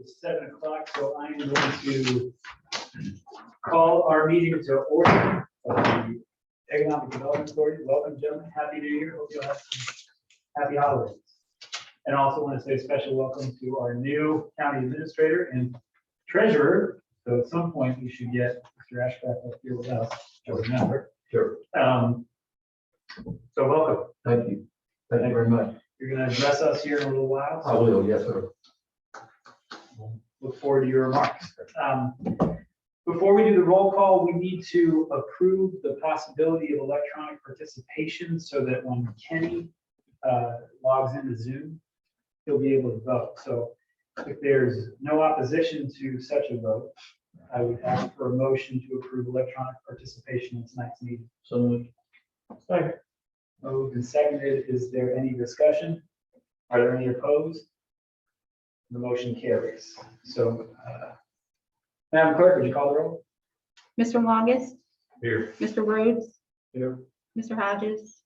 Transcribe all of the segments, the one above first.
is 7 o'clock, so I'm going to call our meeting to order. The Economic Development Authority, welcome, gentlemen. Happy New Year. Hope you'll have some happy holidays. And I also want to say a special welcome to our new county administrator and treasurer. So at some point, we should get Mr. Ashcraft up here with us, to remember. Sure. So welcome. Thank you. Thank you very much. You're going to address us here in a little while. I will, yes, sir. Look forward to your remarks. Before we do the roll call, we need to approve the possibility of electronic participation so that when Kenny logs into Zoom, he'll be able to vote. So if there's no opposition to such a vote, I would ask for a motion to approve electronic participation in tonight's meeting. So moved. Second. Moved and seconded. Is there any discussion? Are there any opposed? The motion carries. So, Madam Clerk, would you call the roll? Mr. Longest, Here. Mr. Rhodes, Here. Mr. Hodges,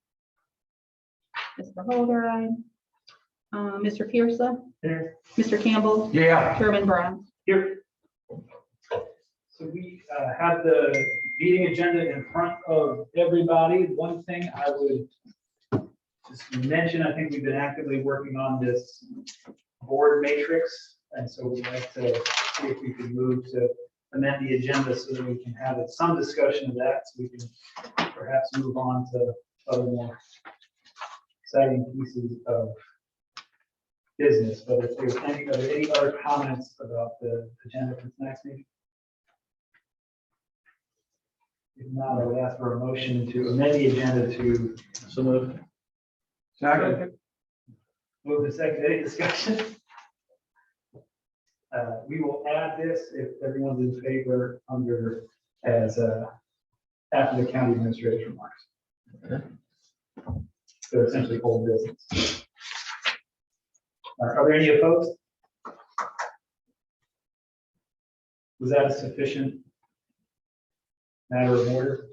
Mr. Holder, Mr. Pierce, Here. Mr. Campbell, Yeah. Chairman Brown. Here. So we have the meeting agenda in front of everybody. One thing I would just mention, I think we've been actively working on this board matrix. And so we'd like to see if we could move to amend the agenda so that we can have some discussion of that. So we can perhaps move on to other more exciting pieces of business. But if there's are there any other comments about the agenda for tonight's meeting? If not, I would ask for a motion to amend the agenda to. So moved. Second. Move to second. Any discussion? We will add this if everyone's in favor under as after the county administrator's remarks. Okay. So essentially old business. Are there any opposed? Was that a sufficient matter of order?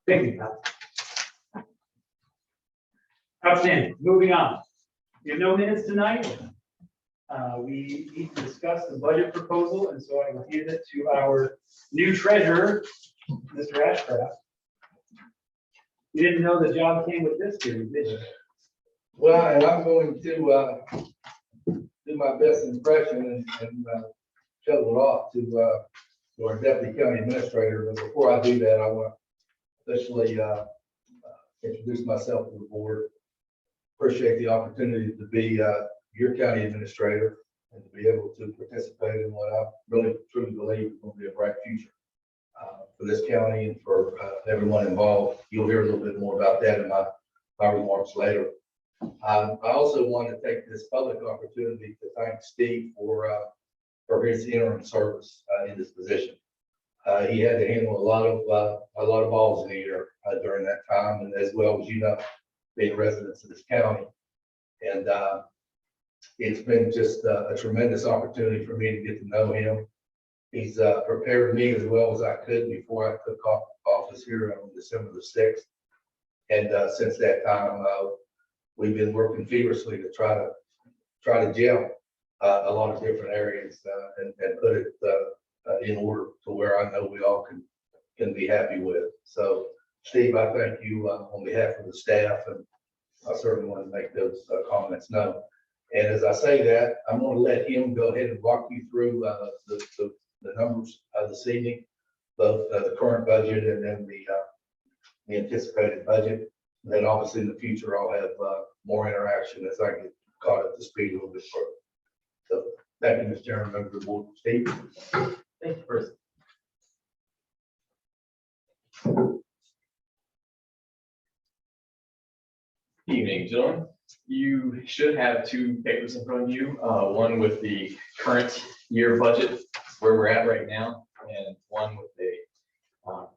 Thank you, Pat. Outstanding. Moving on. We have no minutes tonight. We need to discuss the budget proposal, and so I will hand it to our new treasurer, Mr. Ashcraft. You didn't know the job came with this, did you? Well, and I'm going to do my best impression and shuttle it off to our deputy county administrator. But before I do that, I want to officially introduce myself to the board. Appreciate the opportunity to be your county administrator and to be able to participate in what I really truly believe is going to be a bright future for this county and for everyone involved. You'll hear a little bit more about that in my remarks later. I also want to take this public opportunity to thank Steve for his interim service in this position. He had to handle a lot of balls in the air during that time, and as well as you know, being residents of this county. And it's been just a tremendous opportunity for me to get to know him. He's prepared me as well as I could before I took office here on December the 6th. And since that time, we've been working feverishly to try to gel a lot of different areas and put it in order to where I know we all can be happy with. So, Steve, I thank you on behalf of the staff, and I certainly want to make those comments known. And as I say that, I'm going to let him go ahead and walk you through the numbers this evening, both the current budget and then the anticipated budget. And then obviously in the future, I'll have more interaction as I get caught up to speed a little bit further. So thank you, Mr. Chairman, member of the board. Steve. Thank you, Chris. Evening, gentlemen. You should have two papers in front of you, one with the current year budget, where we're at right now, and one with a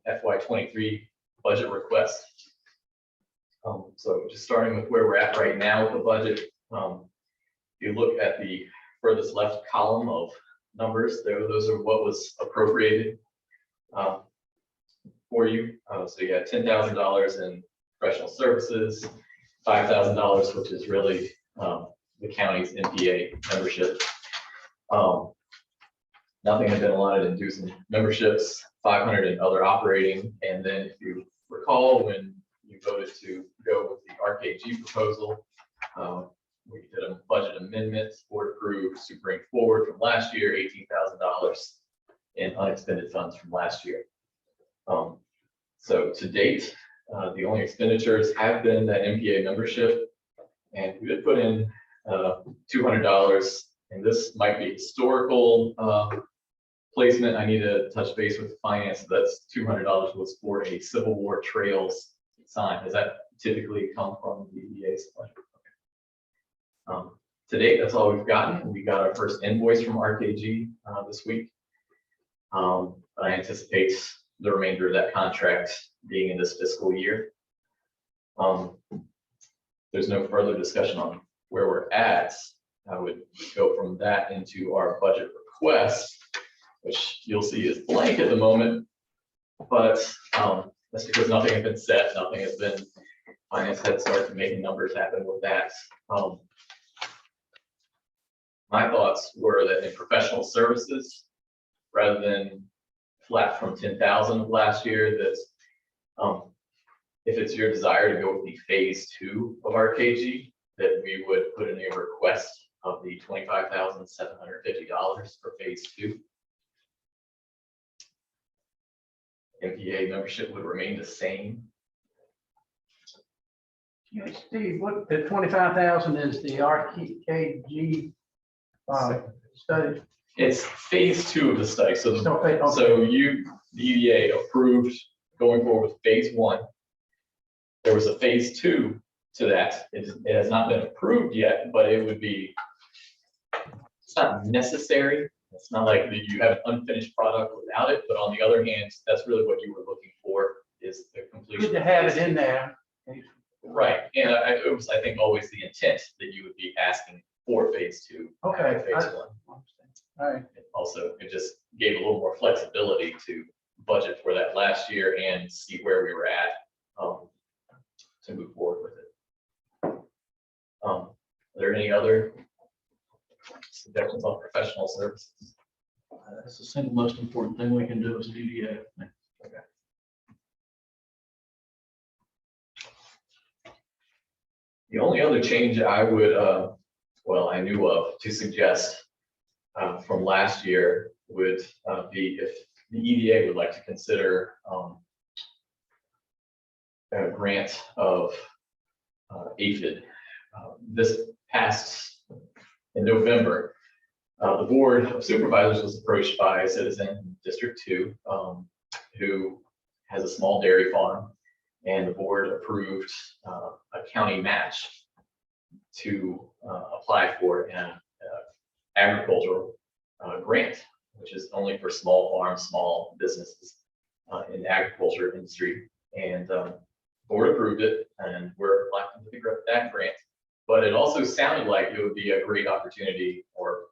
FY23 budget request. So just starting with where we're at right now with the budget, if you look at the furthest left column of numbers, those are what was appropriated for you. So you had $10,000 in professional services, $5,000, which is really the county's NPA membership. Nothing had been allotted in dues and memberships, 500 in other operating. And then if you recall, when you voted to go with the RKG proposal, we did a budget amendment, board approved to bring forward from last year, $18,000 in unexpended funds from last year. So to date, the only expenditures have been that MPA membership, and we did put in $200, and this might be historical placement. I need to touch base with finance. That's $200 was for a Civil War Trails sign. Does that typically come from the EDA's budget? Okay. To date, that's all we've gotten. We got our first invoice from RKG this week. I anticipate the remainder of that contract being in this fiscal year. There's no further discussion on where we're at. I would go from that into our budget request, which you'll see is blank at the moment, but that's because nothing has been set, nothing has been, finance had started making numbers happen with that. My thoughts were that in professional services, rather than flat from 10,000 of last year, that if it's your desire to go with the phase 2 of RKG, that we would put in a request of the $25,750 for phase 2. MPA membership would remain the same. Yeah, Steve, what, the 25,000 is the RKG study? It's phase 2 of the study. So, Okay. so the EDA approved going forward with phase 1. There was a phase 2 to that. It has not been approved yet, but it would be, it's not necessary. It's not like you have an unfinished product without it, but on the other hand, that's really what you were looking for, is the completion. Good to have it in there. Right, and it was, I think, always the intent that you would be asking for phase 2. Okay. Phase 1. All right. Also, it just gave a little more flexibility to budget for that last year and see where we were at to move forward with it. Are there any other suggestions on professional services? That's the single most important thing we can do as an EDA. Okay. The only other change I would, well, I knew of to suggest from last year would be if the EDA would like to consider a grant of APHID. This past in November, the Board of Supervisors was approached by a citizen in District 2 who has a small dairy farm, and the board approved a county match to apply for an agricultural grant, which is only for small farms, small businesses in the agriculture industry. And the board approved it, and we're applying to figure out that grant. But it also sounded like it would be a great opportunity, or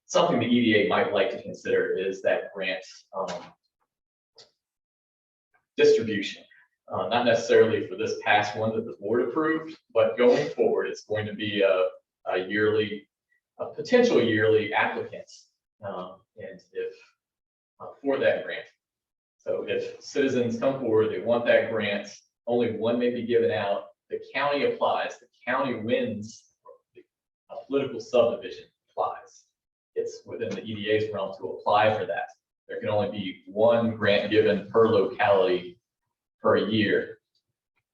something the EDA might like to consider, is that grant distribution. Not necessarily for this past one that the board approved, but going forward, it's going to be a yearly, a potential yearly applicants, and if for that grant. So if citizens come forward, they want that grant, only one may be given out. The county applies. The county wins. A political subdivision applies. It's within the EDA's realm to apply for that. There can only be one grant given per locality per year.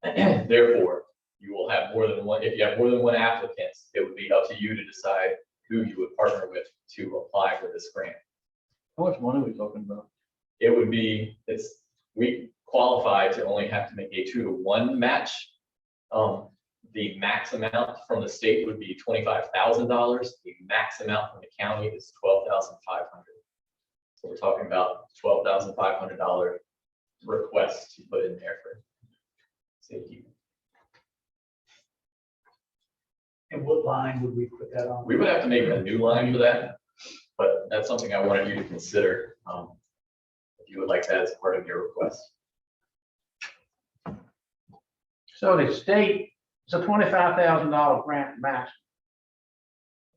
Therefore, you will have more than one. If you have more than one applicant, it would be up to you to decide who you would partner with to apply for this grant. How much money are we talking about? It would be, we qualify to only have to make a 2-to-1 match. The max amount from the state would be $25,000. The max amount from the county is $12,500. So we're talking about $12,500 request to put in there for safety. And what line would we put that on? We would have to make a new line for that, but that's something I wanted you to consider. If you would like that as part of your request. So the state, it's a $25,000 grant match.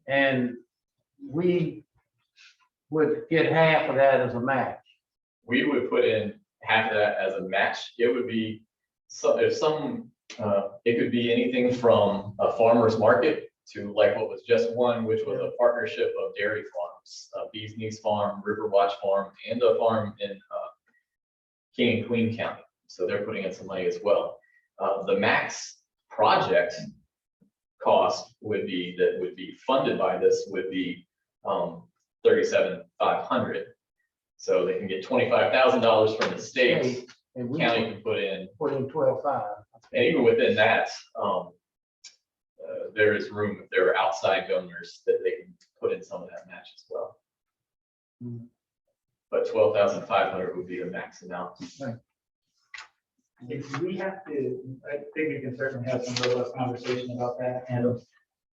And we would get half of that as a match. We would put in half of that as a match. It would be, so if some, it could be anything from a farmer's market to like what was just one, which was a partnership of dairy farms, Bees Knees Farm, Riverwatch Farm, and a farm in King and Queen County. So they're putting in some money as well. The max project cost would be, that would be funded by this would be $37,500. So they can get $25,000 from the state. And we County can put in, put in 12.5. and even within that, there is room if there are outside donors that they can put in some of that match as well. Hmm. Mm-hmm. But 12,500 would be the max amount. If we have to, I think we can certainly have some robust conversation about that. And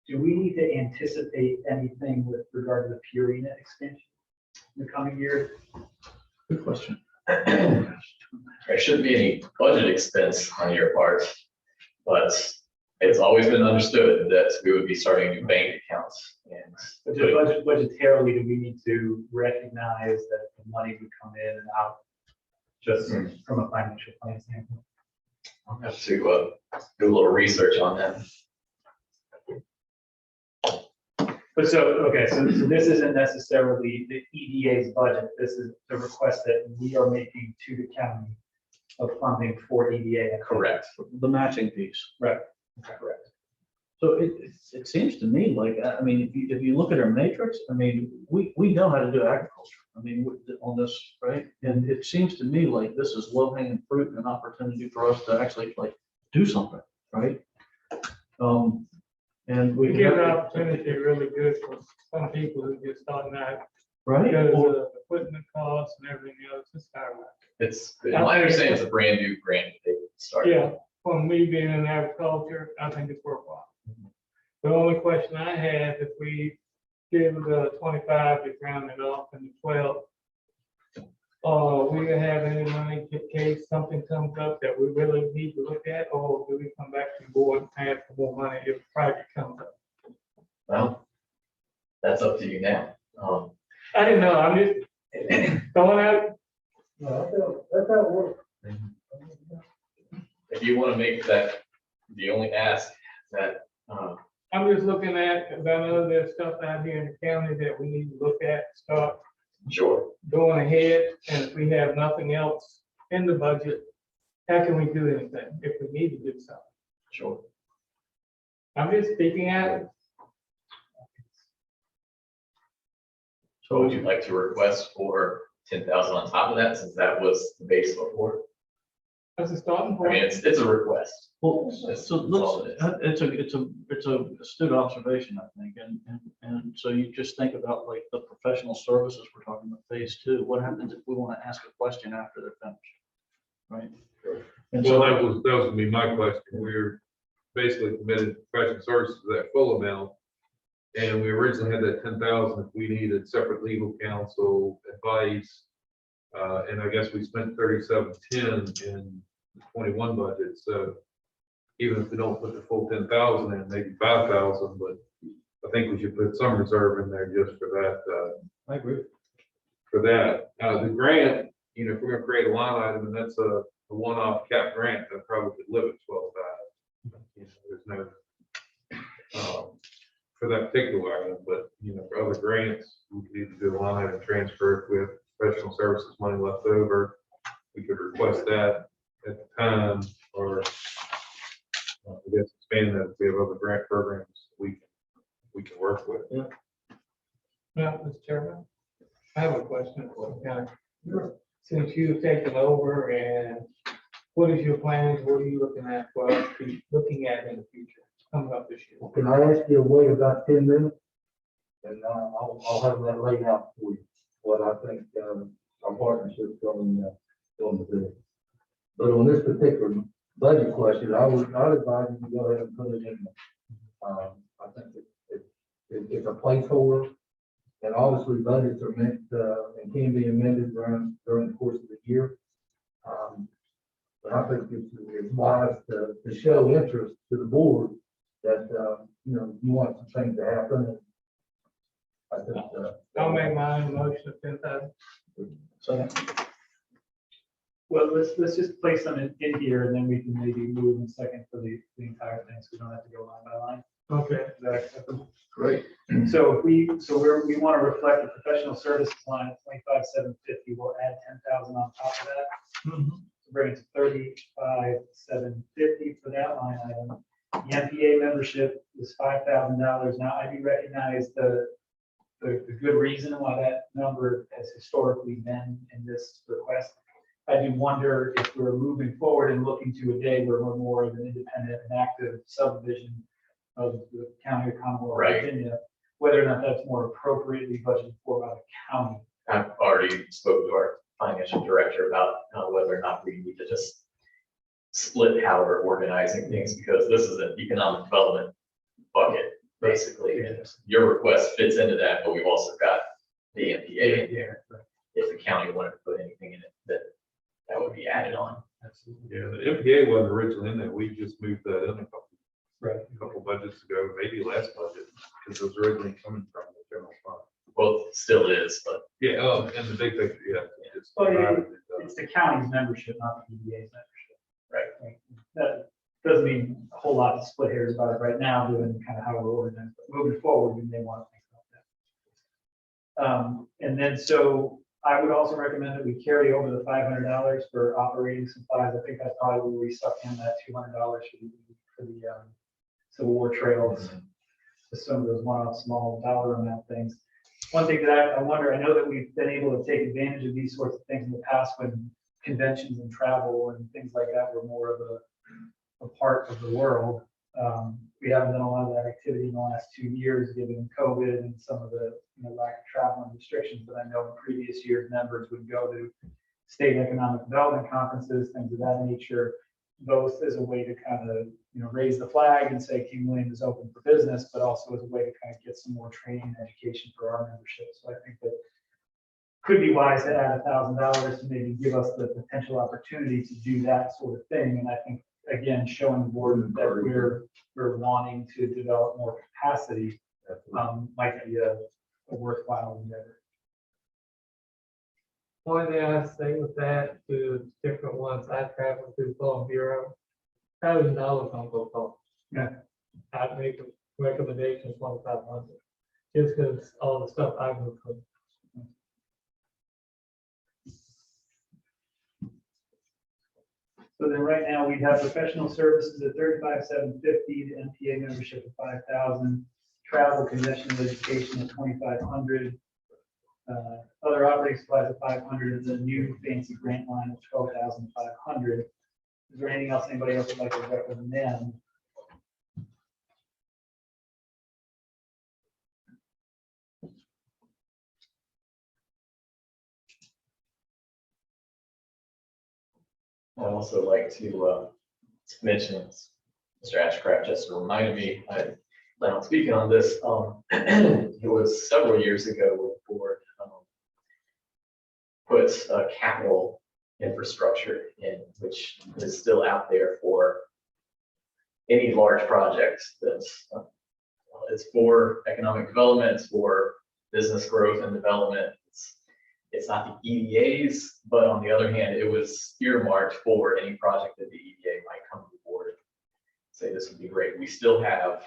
do we need to anticipate anything with regard to the Purina extension in the coming year? Good question. There shouldn't be any budget expense on your part, but it's always been understood that we would be starting new bank accounts and But just budgetarily, do we need to recognize that the money would come in and out just from a financial plan standpoint? I'll have to do a little research on that. But so, okay, so this isn't necessarily the EDA's budget. This is the request that we are making to the county of funding for EDA. Correct. The matching piece. Right. Correct. So it seems to me like, I mean, if you look at our matrix, I mean, we know how to do agriculture. I mean, on this, right? And it seems to me like this is low hanging fruit and an opportunity for us to actually like do something, right? And We give an opportunity really good for some people who just starting out right? because Or- of equipment costs and everything else. It's skyrocketing. It's, my understanding it's a brand new grant that they started. Yeah, from me being in agriculture, I think it's worthwhile. The only question I have, if we give the 25 to round it off and the 12, we gonna have any money in case something comes up that we really need to look at, or do we come back to the board and ask for more money if a project comes up? Well, that's up to you now. I didn't know, I'm just throwing out. No, that's how it works. If you want to make that the only ask that, I'm just looking at, because I know there's stuff out here in the county that we need to look at, start sure, going ahead, and if we have nothing else in the budget, how can we do anything if we need to do something? sure. I'm just speaking out. So would you like to request for 10,000 on top of that, since that was the base before? As a starting I mean, point. it's a request. Well, That's so all let's, it it's a astute observation, I think, and so you just think about like the professional services, we're talking about phase 2. What happens if we want to ask a question after they're finished? Right? And Well, so, that was gonna be my question. We're basically committed to professional services to that full amount. And we originally had that 10,000 if we needed separate legal counsel advice. And I guess we spent 3710 in the 21 budget. So even if we don't put the full 10,000 in, maybe 5,000, but I think we should put some reserve in there just for that, I agree. for that. The grant, you know, if we're gonna create a line item and that's a one-off cap grant, that probably could live at 12,000. You know, there's no, for that particular item, but, you know, for other grants, we could either do a line item transfer with professional services money left over. We could request that at the time, or I guess expand that if we have other grant programs we can work with. Yeah, Mr. Chairman, I have a question for the county. Since you've taken over, and what is your plans, what are you looking at for us to be looking at in the future, coming up this year? Can I ask you to wait about 10 minutes? And I'll have that laid out for you, what I think our partnership's going to do. But on this particular budget question, I'd advise you to go ahead and put it in. I think it's a placeholder. And obviously budgets are meant and can be amended during the course of the year. But I think it's wise to show interest to the board that, you know, you want some things to happen. And I think I'll make my own motion of 10,000. So, Well, let's just place them in here and then we can maybe move in second for the entire thing, so we don't have to go line by line. Okay. Is that acceptable? great. So if we, we want to reflect the professional services line at 25,750, we'll add 10,000 on top of that. Mhm. To bring it to 35,750 for that line item. The MPA membership is $5,000. Now, I do recognize the good reason why that number has historically been in this request. I do wonder if we're moving forward and looking to a day where we're more of an independent and active subdivision of the county of Commonwealth of Right. Virginia, whether or not that's more appropriately budgeted for by the county. I've already spoken to our financial director about whether or not we need to just split how we're organizing things, because this is an economic development bucket, basically. And your request fits into that, but we've also got the MPA in there. If the county wanted to put anything in it, that would be added on. Absolutely. Yeah, the MPA wasn't originally in there. We just moved that in Right. a couple budgets ago, maybe last budget, because it was originally coming from the general fund. Well, it still is, but Yeah, oh, and the big picture, yeah. it's Well, yeah, divided into- It's the county's membership, not the EDA's membership. Right. That doesn't mean a whole lot to split hairs about it right now, given kind of how we're organized, but moving forward, we may want to think about that. And then, so I would also recommend that we carry over the $500 for operating supplies. I think that's probably where we stuck in that $200 for the Civil War trails. Just some of those one-off small dollar amount things. One thing that I wonder, I know that we've been able to take advantage of these sorts of things in the past when conventions and travel and things like that were more of a part of the world. We haven't done a lot of that activity in the last 2 years, given COVID and some of the lack of travel and restrictions. But I know in previous years, members would go to state economic development conferences, things of that nature, both as a way to kind of raise the flag and say King William is open for business, but also as a way to kind of get some more training and education for our membership. So I think that could be wise to add $1,000 to maybe give us the potential opportunity to do that sort of thing. And I think, again, showing the board that we're wanting to develop more capacity might be a worthwhile endeavor. One thing I say with that, to different ones I traveled through Farm Bureau, $1,000 don't go far. Yeah. I'd make a recommendation 2,500, just because all the stuff I go through. So then right now we have professional services at 35,750, the MPA membership at 5,000, travel, convention, and education at 2,500, other operating supplies at 500, and the new fancy grant line at 12,500. Is there anything else anybody else would like to recommend? I'd also like to mention, Mr. Ashcraft just reminded me, I plan on speaking on this. It was several years ago when the board put a capital infrastructure in, which is still out there for any large projects that's it's for economic development, it's for business growth and development. It's not the EDA's, but on the other hand, it was earmarked for any project that the EDA might come to the board and say this would be great. We still have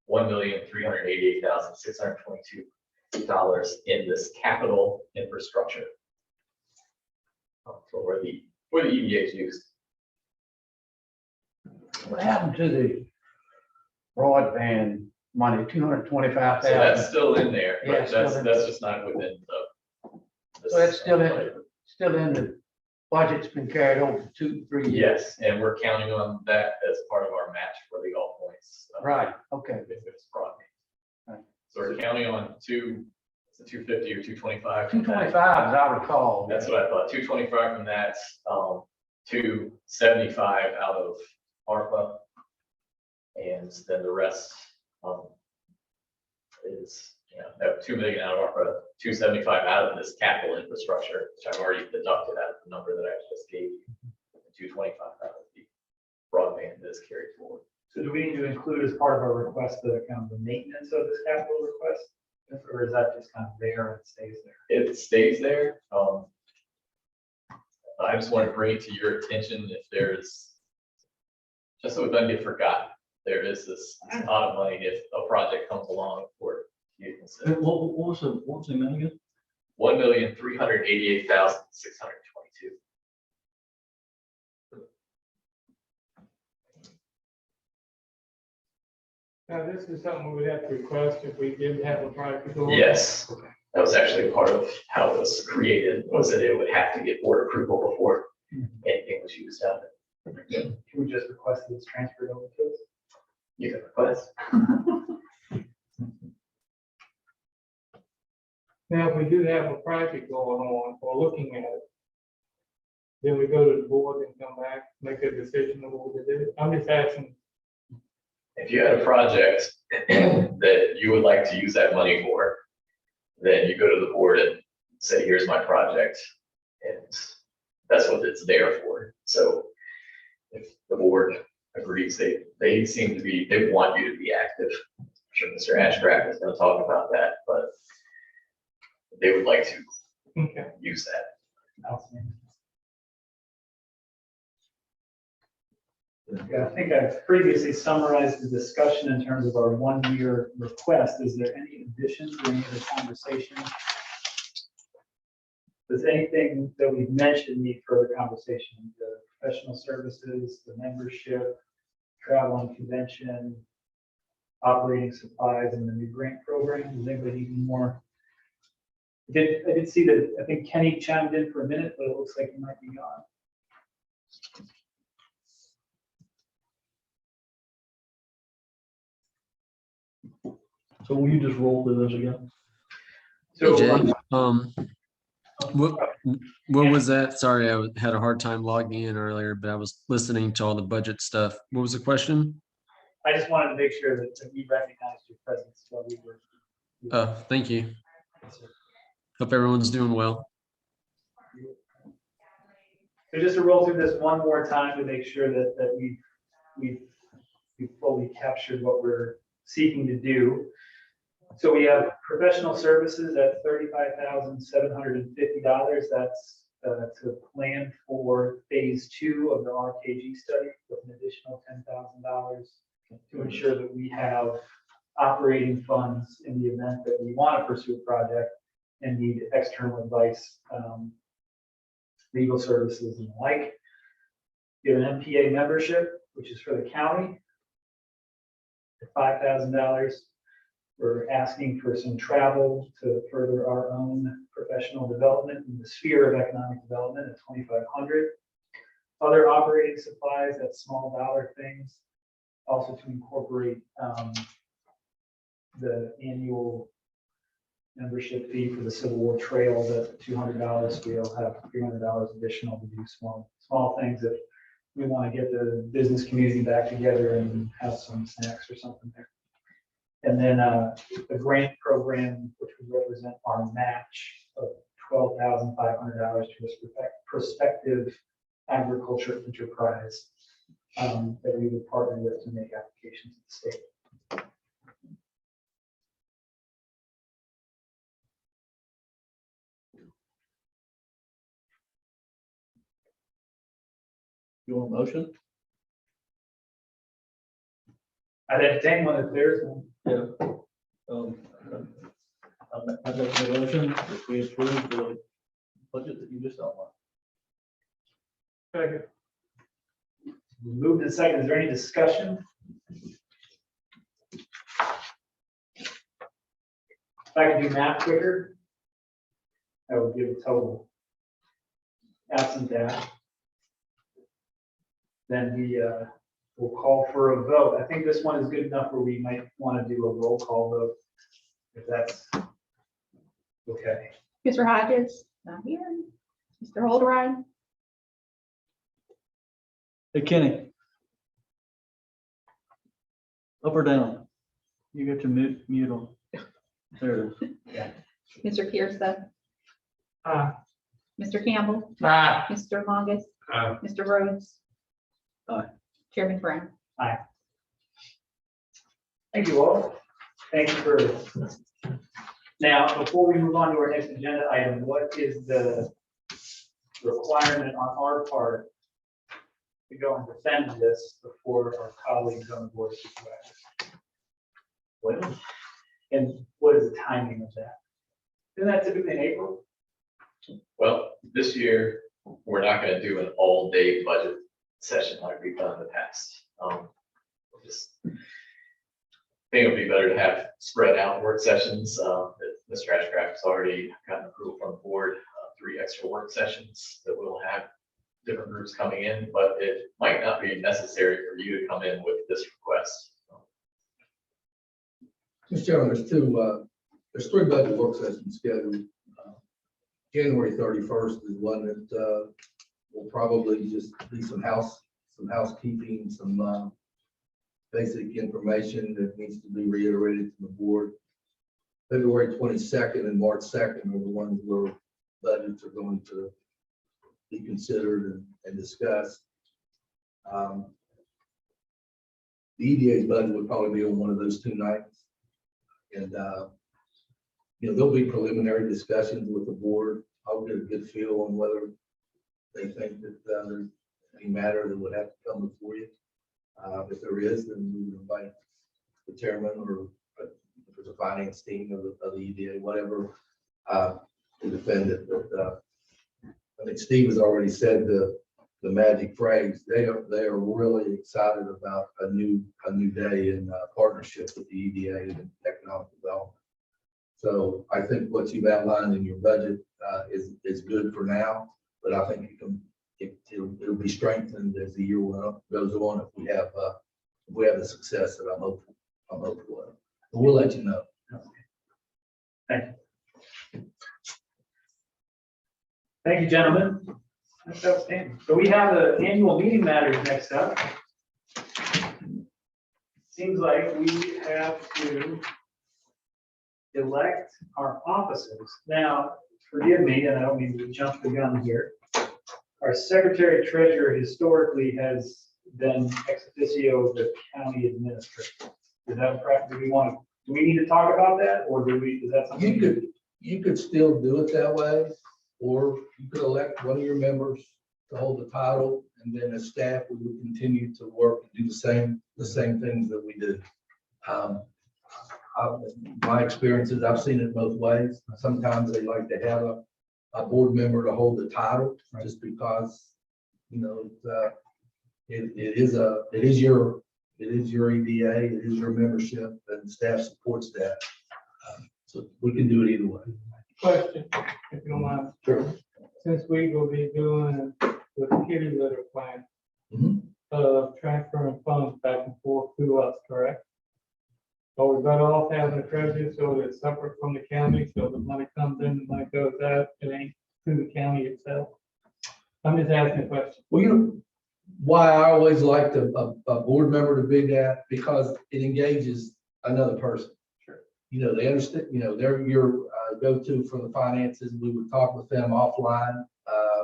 $1,388,622 in this capital infrastructure for where the EDA is used. What happened to the broadband money, So that's 225,000? still in there, Yeah, but it's still that's in just not within the. So it's still in the budget's been carried over for 2-3 years. Yes, and we're counting on that as part of our match for the all points. Right, okay. If it's broadband. Right. So we're counting on it's a 250 or 225. 225, as I recall. That's what I thought, 225 from that, 275 out of ARPA. And then the rest is, 2 million out of ARPA, 275 out of this capital infrastructure, which I've already deducted out of the number that I just gave you. 225 out of the broadband that is carried forward. So do we need to include as part of our request the kind of the maintenance of this capital request? Or is that just kind of there and stays there? It stays there. I just want to bring it to your attention if there's, just so it doesn't get forgotten, there is this pot of money if a project comes along for you to consider. What was the amount again? 1,388,622. Now, this is something we would have to request if we did have a project go. Yes, that was actually part of how it was created, was that it would have to get board approval before anything was used out of it. Can we just request that it's transferred over to us? You can request. Now, if we do have a project going on or looking at it, then we go to the board and come back, make a decision of what we do. I'm just asking. If you had a project that you would like to use that money for, then you go to the board and say, here's my project. And that's what it's there for. So if the board agrees, they seem to be, they want you to be active. I'm sure Mr. Ashcraft is going to talk about that, but they would like to Okay. use that. Outstanding. Yeah, I think I've previously summarized the discussion in terms of our one-year request. Is there any additions or any other conversation? Does anything that we've mentioned need further conversation? The professional services, the membership, travel and convention, operating supplies, and the new grant program? Does anybody need any more? I did see that, I think Kenny chimed in for a minute, but it looks like he might be gone. So will you just roll through this again? So, Hey, Jay, what was that? Sorry, had a hard time logging in earlier, but I was listening to all the budget stuff. What was the question? I just wanted to make sure that we recognized your presence while we were. Thank you. Hope everyone's doing well. So just to roll through this one more time to make sure that we've fully captured what we're seeking to do. So we have professional services at $35,750. That's to plan for phase 2 of the RKG study with an additional $10,000 to ensure that we have operating funds in the event that we want to pursue a project and need external advice, legal services and the like. We have an MPA membership, which is for the county, at $5,000. We're asking for some travel to further our own professional development in the sphere of economic development at $2,500. Other operating supplies, that's small dollar things, also to incorporate the annual membership fee for the Civil War Trail, the $200. We'll have $300 additional to do small things if we want to get the business community back together and have some snacks or something there. And then the grant program, which would represent our match of $12,500 to a prospective agriculture enterprise that we would partner with to make applications to the state. You want a motion? I'd entertain one if there's one. Yeah. I'd like a motion if we approve the budget that you just outlined. Second. Moved in second. Is there any discussion? If I could do math quicker, that would give a total. Absent that, then we will call for a vote. I think this one is good enough where we might want to do a roll call vote, if that's okay. Mr. Hodges, not here. Mr. Holdride, Hey, Kenny. Up or down? You get to mute on. There it is. Mr. Pearson, Mr. Campbell, Ah. Mr. Longest, Aye. Mr. Rhodes. Aye. Chairman Brown. Thank you all. Thank you for Now, before we move on to our next agenda item, what is the requirement on our part to go and defend this before our colleagues on the board of supervisors? What, and what is the timing of that? Isn't that typically in April? Well, this year, we're not gonna do an all-day budget session like we've done in the past. We'll just think it'd be better to have spread out work sessions. Mr. Ashcraft has already gotten approval from the board, 3 extra work sessions that we'll have different groups coming in, but it might not be necessary for you to come in with this request. Mr. Chairman, there's 3 budget work sessions scheduled. January 31st is one that will probably just be some housekeeping, some basic information that needs to be reiterated to the board. February 22nd and March 2nd are the ones where budgets are going to be considered and discussed. The EDA's budget would probably be on one of those 2 nights. And, there'll be preliminary discussions with the board. I'll get a good feel on whether they think that there's any matter that would have to come before you. If there is, then we would invite the chairman or if there's a finance team of the EDA, whatever, to defend it. But I think Steve has already said the magic phrase. They are really excited about a new day in partnership with the EDA and economic development. So I think what you've outlined in your budget is good for now, but I think it'll be strengthened as the year goes on if we have the success that I'm hopeful of. But we'll let you know. Thank you, gentlemen. That's outstanding. So we have the annual meeting matters next up. Seems like we have to elect our officers. Now, forgive me, and I don't mean to jump the gun here. Our secretary treasurer historically has been ex officio the county administrator. Is that correct? Do we need to talk about that, or is that something? You could still do it that way, or you could elect one of your members to hold the title, and then as staff, we would continue to work and do the same things that we do. My experiences, I've seen it both ways. Sometimes they like to have a board member to hold the title, just because, it is your EDA, it is your membership, and staff supports that. So we can do it either way. Question, if you don't mind. Sure. Since we will be doing the kitty litter plan, transferring funds back and forth to us, correct? Are we better off having a treasurer so that it's separate from the county, so the money comes in, the money goes out, it ain't through the county itself? I'm just asking a question. Well, why I always liked a board member to be that, because it engages another person. Sure. They understand, they're your go-to for the finances. We would talk with them offline,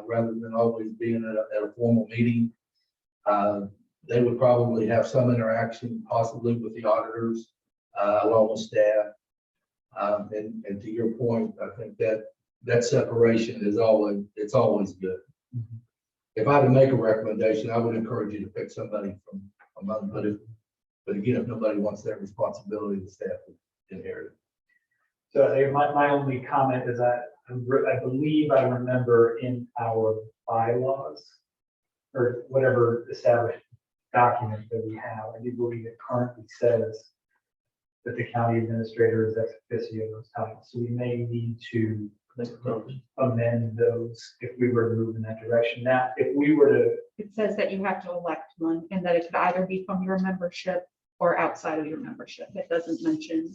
rather than always being at a formal meeting. They would probably have some interaction possibly with the auditors, along with staff. And to your point, I think that separation is always good. If I had to make a recommendation, I would encourage you to pick somebody from among, but again, if nobody wants that responsibility, the staff would inherit it. So my only comment is I believe I remember in our bylaws or whatever established document that we have, I do believe it currently says that the county administrator is ex officio those titles. So we may need to amend those if we were to move in that direction. Now, if we were to, It says that you have to elect one and that it could either be from your membership or outside of your membership. It doesn't mention.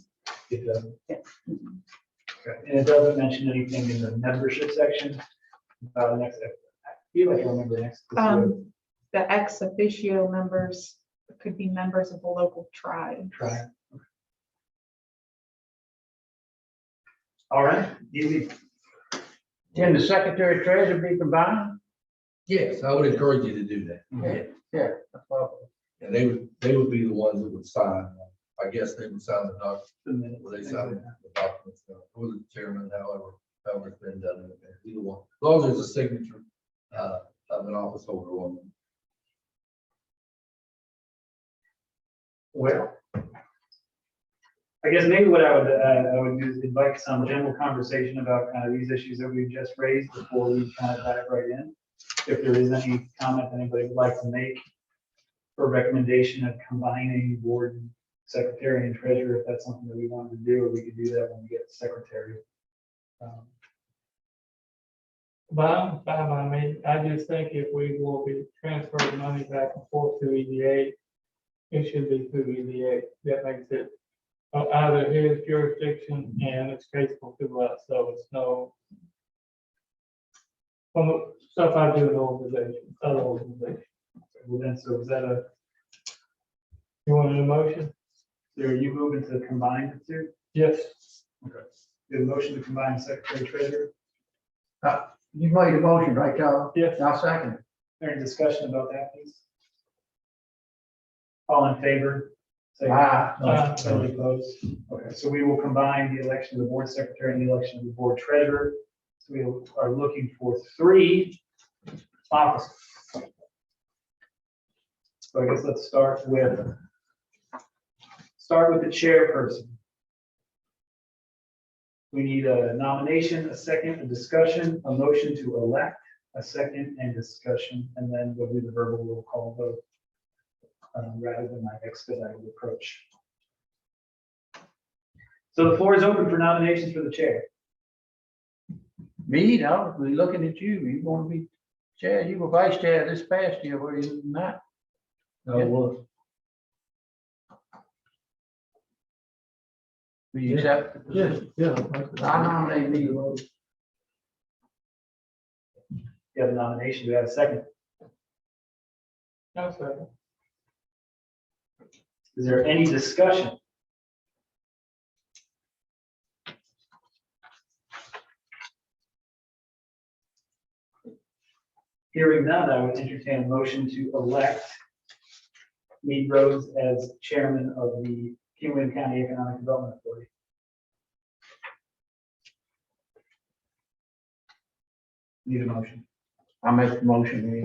it doesn't, Yeah. Mhm. okay, and it doesn't mention anything in the membership section about the next, I feel like I remember next. The ex officio members could be members of the local tribe. Try. All right, easy. Can the secretary treasurer be combined? Yes, I would encourage you to do that. Yeah. That's all. And they would be the ones that would sign I guess they would sign the doc, The minutes. well, they sign the documents, or the chairman, however it's been done, either one. As long as there's a signature, of an office holder on them. Well, I guess maybe what I would do is invite some general conversation about kind of these issues that we've just raised before we kind of dive right in. If there is any comment anybody would like to make or recommendation of combining board secretary and treasurer, if that's something that we wanted to do, or we could do that when we get the secretary. But I mean, I just think if we will be transferring money back and forth to EDA, it should be through EDA. That makes it out of his jurisdiction and it's faithful to us, so it's no. From the stuff I do in organization, other organizations. Well, then, so is that You want an emotion? are you moving to combine the two? Yes. Okay. The motion to combine secretary treasurer, You made a motion, right, Charles? Yes. I'll second it. any discussion about that, please? All in favor? Say Aye. Any opposed? Okay, so we will combine the election of the board secretary and the election of the board treasurer. So we are looking for 3 offices. So I guess let's start with the chairperson. We need a nomination, a second, a discussion, a motion to elect, a second, and discussion, and then we'll do the verbal roll call vote rather than my expedited approach. So the floor is open for nominations for the chair. Me, I'll be looking at you. You want to be chair? You were vice chair this past year, were you not? No, well, Will you accept? the yeah, position? yeah. I nominate me. You have a nomination, do you have a second? No, sir. Is there any discussion? Hearing none, I would entertain a motion to elect Mead Rhodes as chairman of the King William County Economic Development Authority. Need a motion. I make the motion, we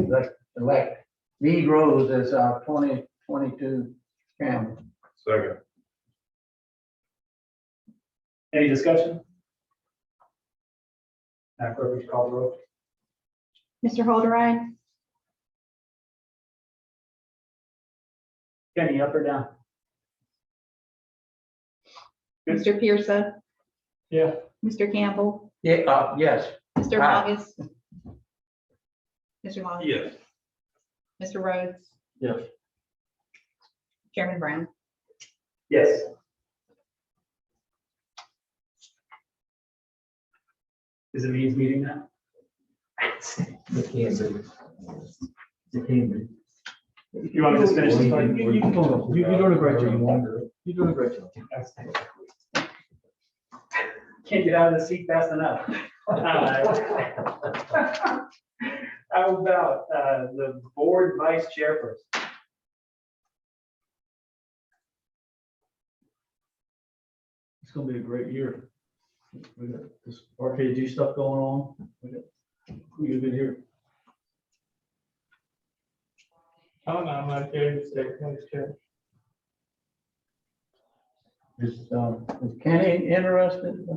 elect Mead Rose as our 2022 chairman. Second. Any discussion? Madam Clerk, would you call the roll? Mr. Holdride, Kenny, up or down? Good. Mr. Pierce, Yeah. Mr. Campbell, Yeah, yes. Mr. Aye. August. Mr. Long. Yes. Mr. Rhodes, Yes. Chairman Brown. Yes. Is it Mead's meeting now? It can be. It can be. You want me to just finish this one? You can go. You're doing a great job. You're doing a great job. Can't get out of the seat fast enough. How about the board vice chairperson? It's gonna be a great year. We got this RKG stuff going on. We've been here. I'm not there to say vice chair. Is Kenny interested?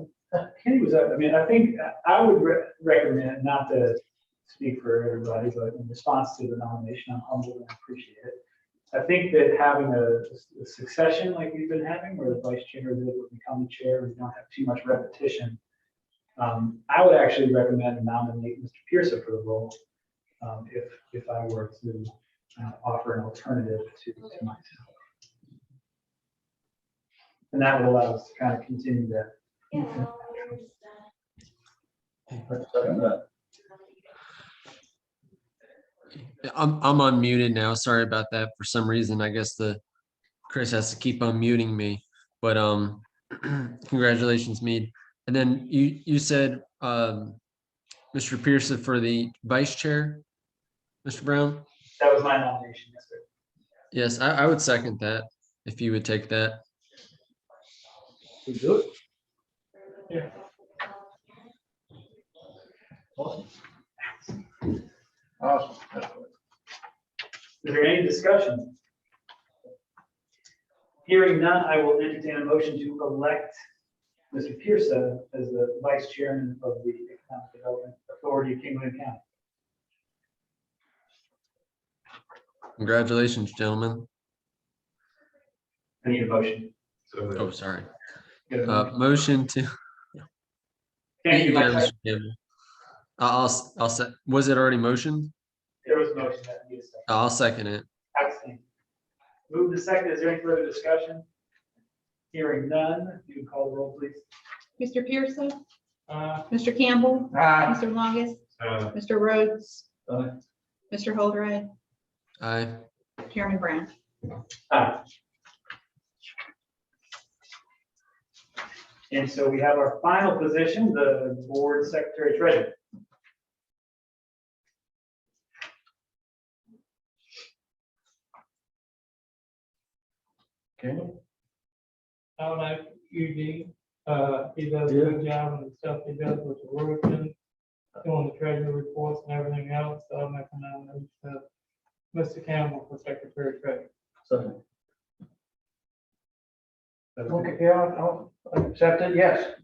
Kenny was, I mean, I think I would recommend, not to speak for everybody, but in response to the nomination, I'm humbled and appreciate it. I think that having a succession like we've been having, where the vice chair would become the chair, we don't have too much repetition. I would actually recommend nominate Mr. Pierce for the role, if I were to offer an alternative to myself. And that would allow us to kind of continue that. I'm unmuted now. Sorry about that. For some reason, I guess Chris has to keep unmuting me, but congratulations, Mead. And then you said Mr. Pearson for the vice chair, Mr. Brown? That was my nomination, yes, sir. Yes, I would second that if you would take that. We do it. Yeah. Awesome. Awesome. Is there any discussion? Hearing none, I will entertain a motion to elect Mr. Pierce as the vice chairman of the Economic Development Authority of King William County. Congratulations, gentlemen. I need a motion. Oh, sorry. Get a motion. Motion to. Can't do my Yeah, type. Mr. Campbell. I'll set, was it already motioned? There was a motion that needs a second. I'll second it. Abstain. Move to second. Is there any further discussion? Hearing none, you can call the roll, please. Mr. Pearson, Uh, Mr. Campbell, Aye. Mr. Longest, Uh, Mr. Rhodes, Aye. Mr. Holdred, Aye. Chairman Brown. Aye. And so we have our final position, the board secretary treasurer. Okay. I like Eugene, he does a good job on the stuff he does with the roofing, doing the treasury reports and everything else, so I'm making a nomination of Mr. Campbell for secretary treasurer. Second. Okay, yeah, I'll accept it, yes.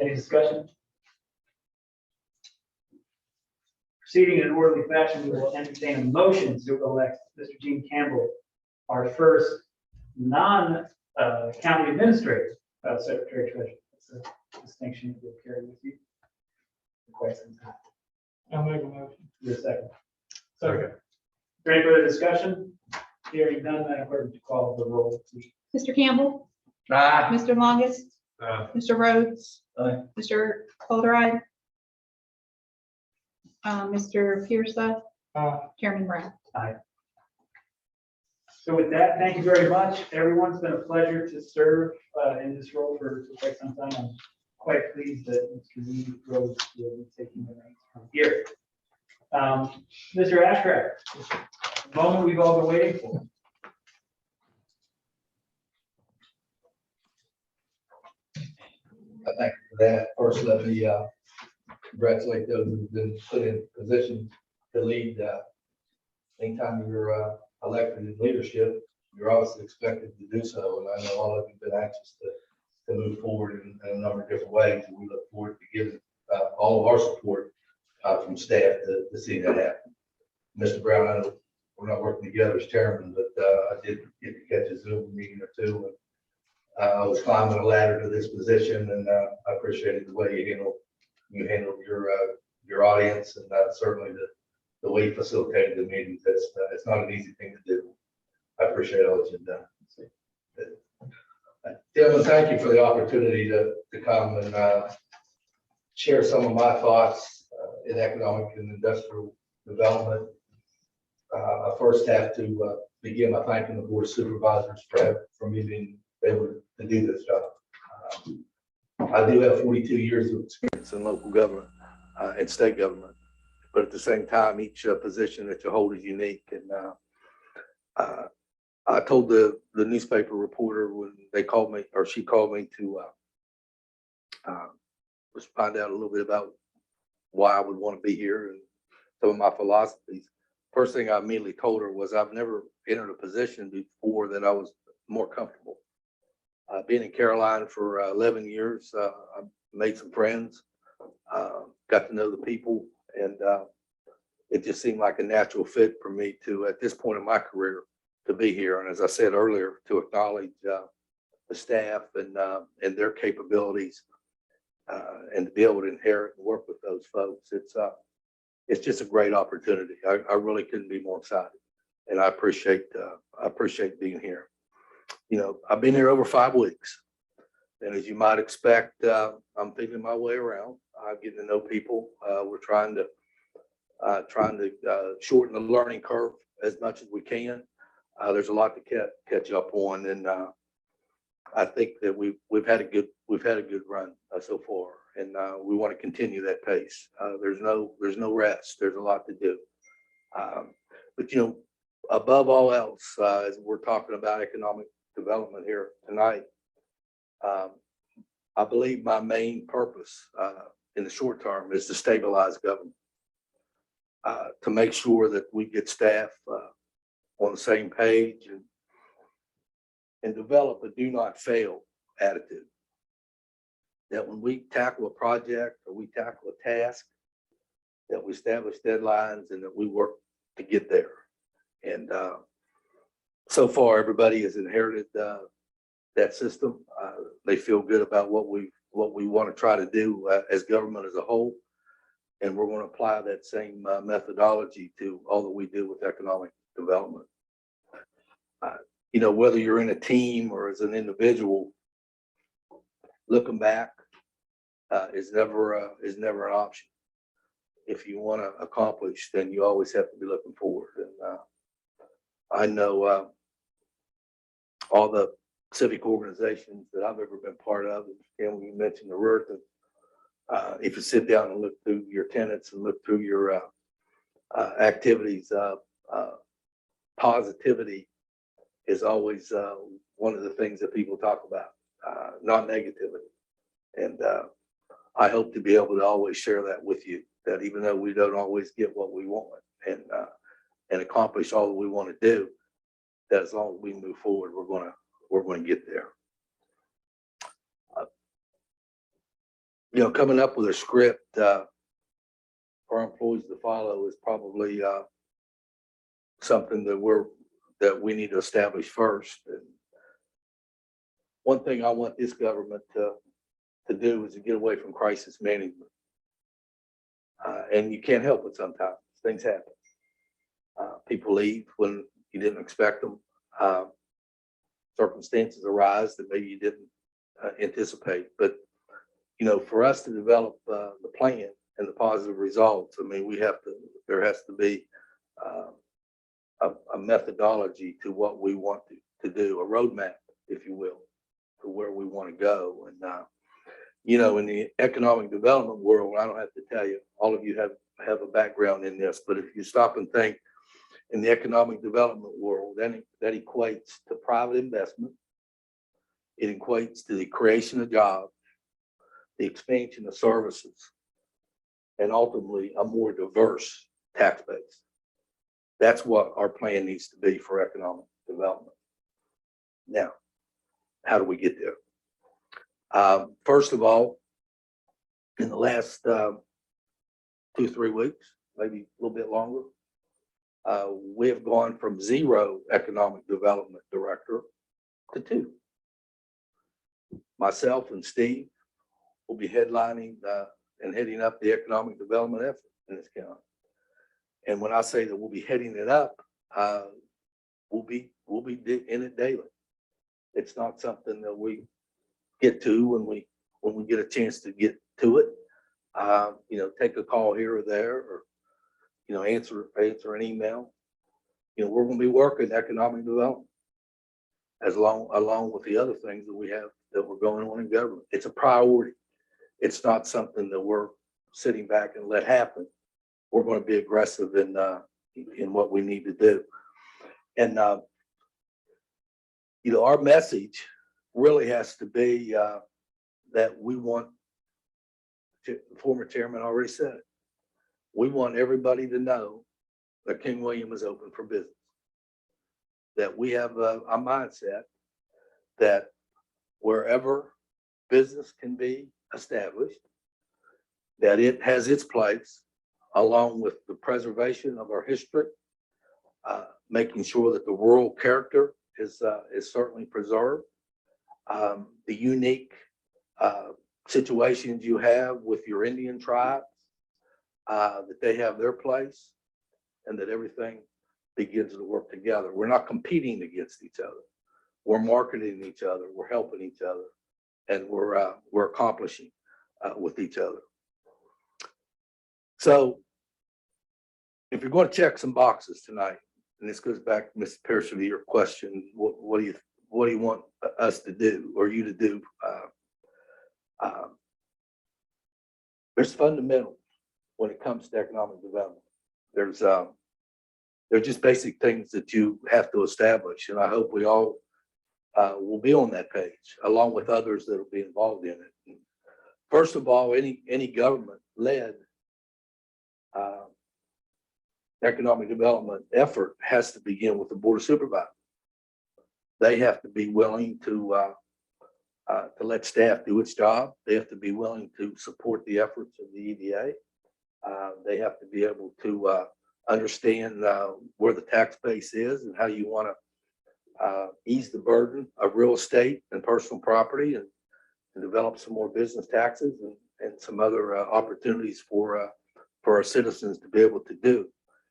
Any discussion? Proceeding in an orderly fashion, we will entertain a motion to elect Mr. Gene Campbell, our first non-county administrator, secretary treasurer. It's a distinction that will carry with you for quite some time. I'll make a motion. Your second. Second. Is there any further discussion? Hearing none, Madam Clerk, would you call the roll, please? Mr. Campbell, Aye. Mr. Longest, Mr. Rhodes, Aye. Mr. Holdred, Mr. Pearson, Chairman Brown. So with that, thank you very much. Everyone, it's been a pleasure to serve in this role for quite some time. I'm quite pleased that Mr. Lee Rhodes will be taking the reins from here. Mr. Ashcraft, the moment we've all been waiting for. I thank you for that. First, let me congratulate those who've been put in position to lead. Anytime you're elected in leadership, you're obviously expected to do so. And I know all of you have been anxious to move forward in a number of different ways. And we look forward to giving all of our support from staff to see that happen. Mr. Brown, I know we're not working together as chairman, but I did get to catch a Zoom meeting or two. And I was climbing a ladder to this position, and I appreciated the way you handled your audience, and certainly the way you facilitated the meetings. It's not an easy thing to do. I appreciate all that you've done. Gentlemen, thank you for the opportunity to come and share some of my thoughts in economic and industrial development. I first have to begin by thanking the Board of Supervisors for me being able to do this job. I do have 42 years of experience in local government and state government, but at the same time, each position that you hold is unique. And I told the newspaper reporter when they called me, or she called me to just find out a little bit about why I would want to be here and some of my philosophies. First thing I immediately told her was I've never entered a position before that I was more comfortable. Being in Caroline for 11 years, I made some friends, got to know the people, and it just seemed like a natural fit for me to, at this point in my career, to be here. And as I said earlier, to acknowledge the staff and their capabilities, and to be able to inherit and work with those folks. It's just a great opportunity. I really couldn't be more excited, and I appreciate being here. You know, I've been here over 5 weeks, and as you might expect, I'm feeling my way around. I'm getting to know people. We're trying to shorten the learning curve as much as we can. There's a lot to catch up on, and I think that we've had a good run so far, and we want to continue that pace. There's no rest. There's a lot to do, but you know, above all else, as we're talking about economic development here tonight, I believe my main purpose in the short term is to stabilize government, to make sure that we get staff on the same page and develop a do not fail attitude. That when we tackle a project or we tackle a task, that we establish deadlines and that we work to get there. And so far, everybody has inherited that system. They feel good about what we want to try to do as government as a whole. And we're going to apply that same methodology to all that we do with economic development. You know, whether you're in a team or as an individual, looking back is never an option. If you want to accomplish, then you always have to be looking forward. And I know all the civic organizations that I've ever been part of, and when you mentioned the Earth, if you sit down and look through your tenets and look through your activities, positivity is always one of the things that people talk about, not negativity. And I hope to be able to always share that with you, that even though we don't always get what we want and accomplish all that we want to do, that as long as we move forward, we're going to get there. You know, coming up with a script for our employees to follow is probably something that we need to establish first. And one thing I want this government to do is to get away from crisis management. And you can't help it sometimes. Things happen. People leave when you didn't expect them. Circumstances arise that maybe you didn't anticipate. But, you know, for us to develop the plan and the positive results, I mean, there has to be a methodology to what we want to do, a roadmap, if you will, to where we want to go. And, you know, in the economic development world, I don't have to tell you, all of you have a background in this, but if you stop and think in the economic development world, then that equates to private investment. It equates to the creation of jobs, the expansion of services, and ultimately a more diverse tax base. That's what our plan needs to be for economic development. Now, how do we get there? First of all, in the last 2-3 weeks, maybe a little bit longer, we have gone from 0 economic development director to 2. Myself and Steve will be headlining and heading up the economic development effort in this county. And when I say that we'll be heading it up, we'll be in it daily. It's not something that we get to when we get a chance to get to it. You know, take a call here or there, or you know, answer an email. You know, we're going to be working economic development along with the other things that we have that we're going on in government. It's a priority. It's not something that we're sitting back and let happen. We're going to be aggressive in what we need to do. And you know, our message really has to be that we want, the former chairman already said it, we want everybody to know that King William is open for business. That we have a mindset that wherever business can be established, that it has its place, along with the preservation of our history, making sure that the rural character is certainly preserved. The unique situations you have with your Indian tribes, that they have their place, and that everything begins to work together. We're not competing against each other. We're marketing each other. We're helping each other, and we're accomplishing with each other. So, if you're going to check some boxes tonight, and this goes back, Mr. Pearson, to your question, what do you want us to do, or you to do? There's fundamentals when it comes to economic development. There's just basic things that you have to establish, and I hope we all will be on that page, along with others that will be involved in it. First of all, any government-led economic development effort has to begin with the Board of Supervisors. They have to be willing to let staff do its job. They have to be willing to support the efforts of the EDA. They have to be able to understand where the tax base is and how you want to ease the burden of real estate and personal property and develop some more business taxes and some other opportunities for our citizens to be able to do.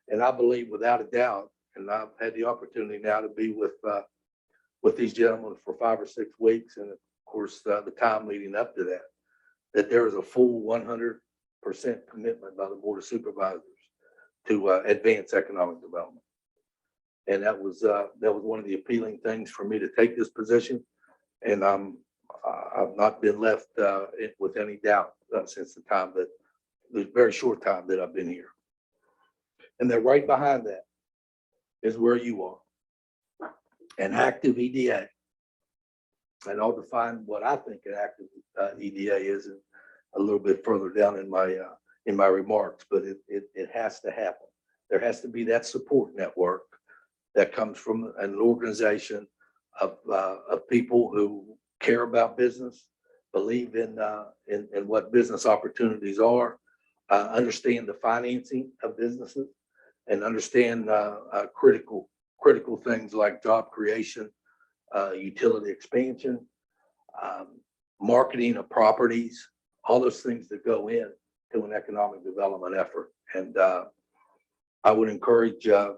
And I believe without a doubt, and I've had the opportunity now to be with these gentlemen for 5 or 6 weeks, and of course, the time leading up to that, that there is a full 100% commitment by the Board of Supervisors to advance economic development. And that was one of the appealing things for me to take this position. And I've not been left with any doubt since the very short time that I've been here. And then right behind that is where you are, an active EDA. And I'll define what I think an active EDA is a little bit further down in my remarks, but it has to happen. There has to be that support network that comes from an organization of people who care about business, believe in what business opportunities are, understand the financing of businesses, and understand critical things like job creation, utility expansion, marketing of properties, all those things that go in to an economic development effort. And I would encourage, and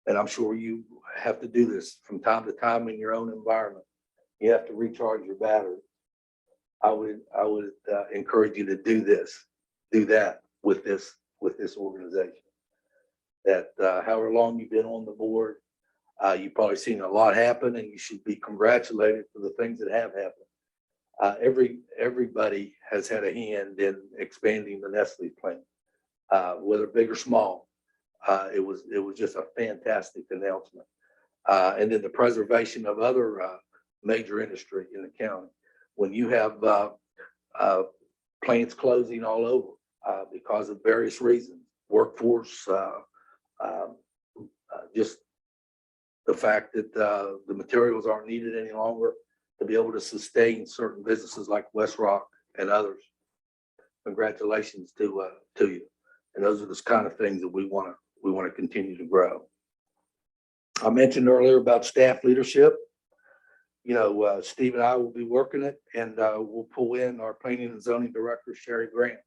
I'm sure you have to do this from time to time in your own environment. You have to recharge your battery. I would encourage you to do that with this organization. That however long you've been on the board, you've probably seen a lot happen, and you should be congratulated for the things that have happened. Everybody has had a hand in expanding the Nestle plant, whether big or small. It was just a fantastic announcement. And then the preservation of other major industry in the county. When you have plants closing all over because of various reasons, workforce, just the fact that the materials aren't needed any longer to be able to sustain certain businesses like West Rock and others. Congratulations to you. And those are the kind of things that we want to continue to grow. I mentioned earlier about staff leadership. You know, Steve and I will be working it, and we'll pull in our planning and zoning director, Sherry Grant.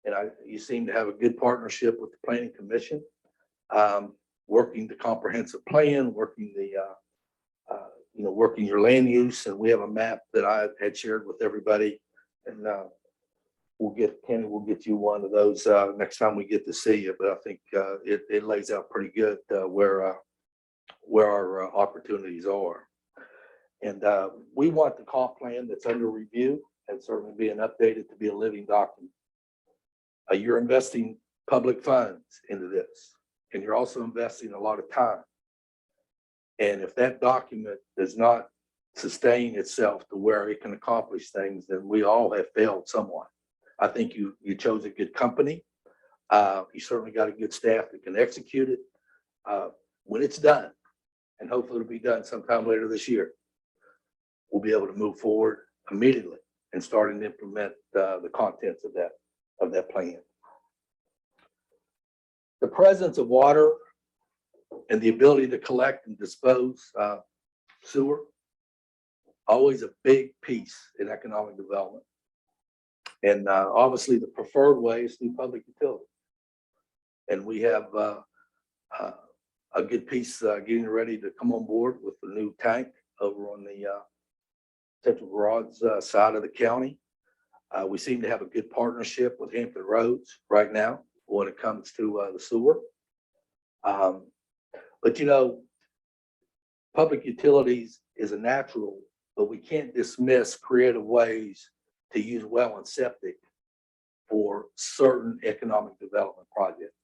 And you seem to have a good partnership with the Planning Commission, working the comprehensive plan, working working your land use. And we have a map that I had shared with everybody, and Kenny will get you one of those next time we get to see you. But I think it lays out pretty good where our opportunities are. And we want the comp plan that's under review and certainly being updated to be a living document. You're investing public funds into this, and you're also investing a lot of time. And if that document does not sustain itself to where it can accomplish things, then we all have failed somewhat. I think you chose a good company. You certainly got a good staff that can execute it. When it's done, and hopefully it'll be done sometime later this year, we'll be able to move forward immediately and start and implement the contents of that plan. The presence of water and the ability to collect and dispose sewer, always a big piece in economic development. And obviously the preferred way is through public utility. And we have a good piece getting ready to come on board with the new tank over on the Central Garage side of the county. We seem to have a good partnership with Hampton Roads right now when it comes to the sewer. But you know, public utilities is a natural, but we can't dismiss creative ways to use well and septic for certain economic development projects.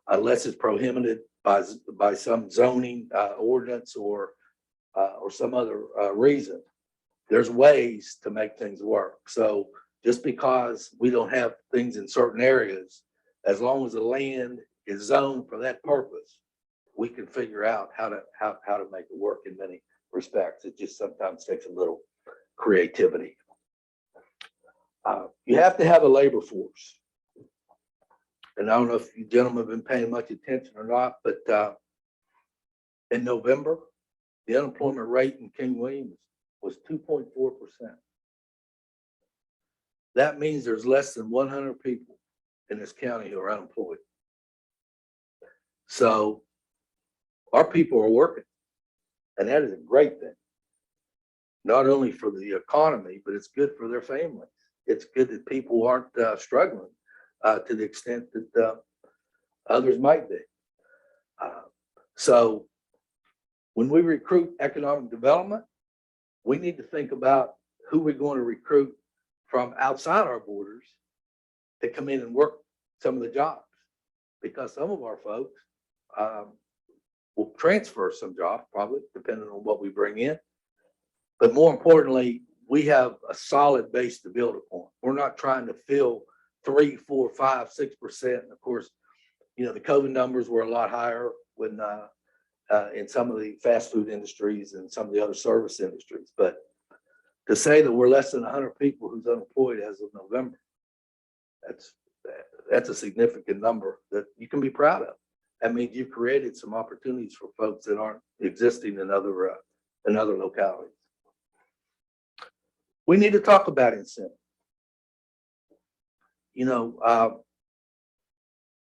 Unless it's prohibited by some zoning ordinance or some other reason. There's ways to make things work. So just because we don't have things in certain areas, as long as the land is zoned for that purpose, we can figure out how to make it work in many respects. It just sometimes takes a little creativity. You have to have a labor force. And I don't know if you gentlemen have been paying much attention or not, but in November, the unemployment rate in King Williams was 2.4%. That means there's less than 100 people in this county who are unemployed. So our people are working, and that is a great thing. Not only for the economy, but it's good for their families. It's good that people aren't struggling to the extent that others might be. So when we recruit economic development, we need to think about who we're going to recruit from outside our borders to come in and work some of the jobs, because some of our folks will transfer some jobs, probably depending on what we bring in. But more importantly, we have a solid base to build upon. We're not trying to fill 3, 4, 5, 6%. Of course, you know, the COVID numbers were a lot higher when in some of the fast food industries and some of the other service industries. But to say that we're less than 100 people who's unemployed as of November, that's a significant number that you can be proud of. That means you've created some opportunities for folks that aren't existing in other localities. We need to talk about incentives. You know,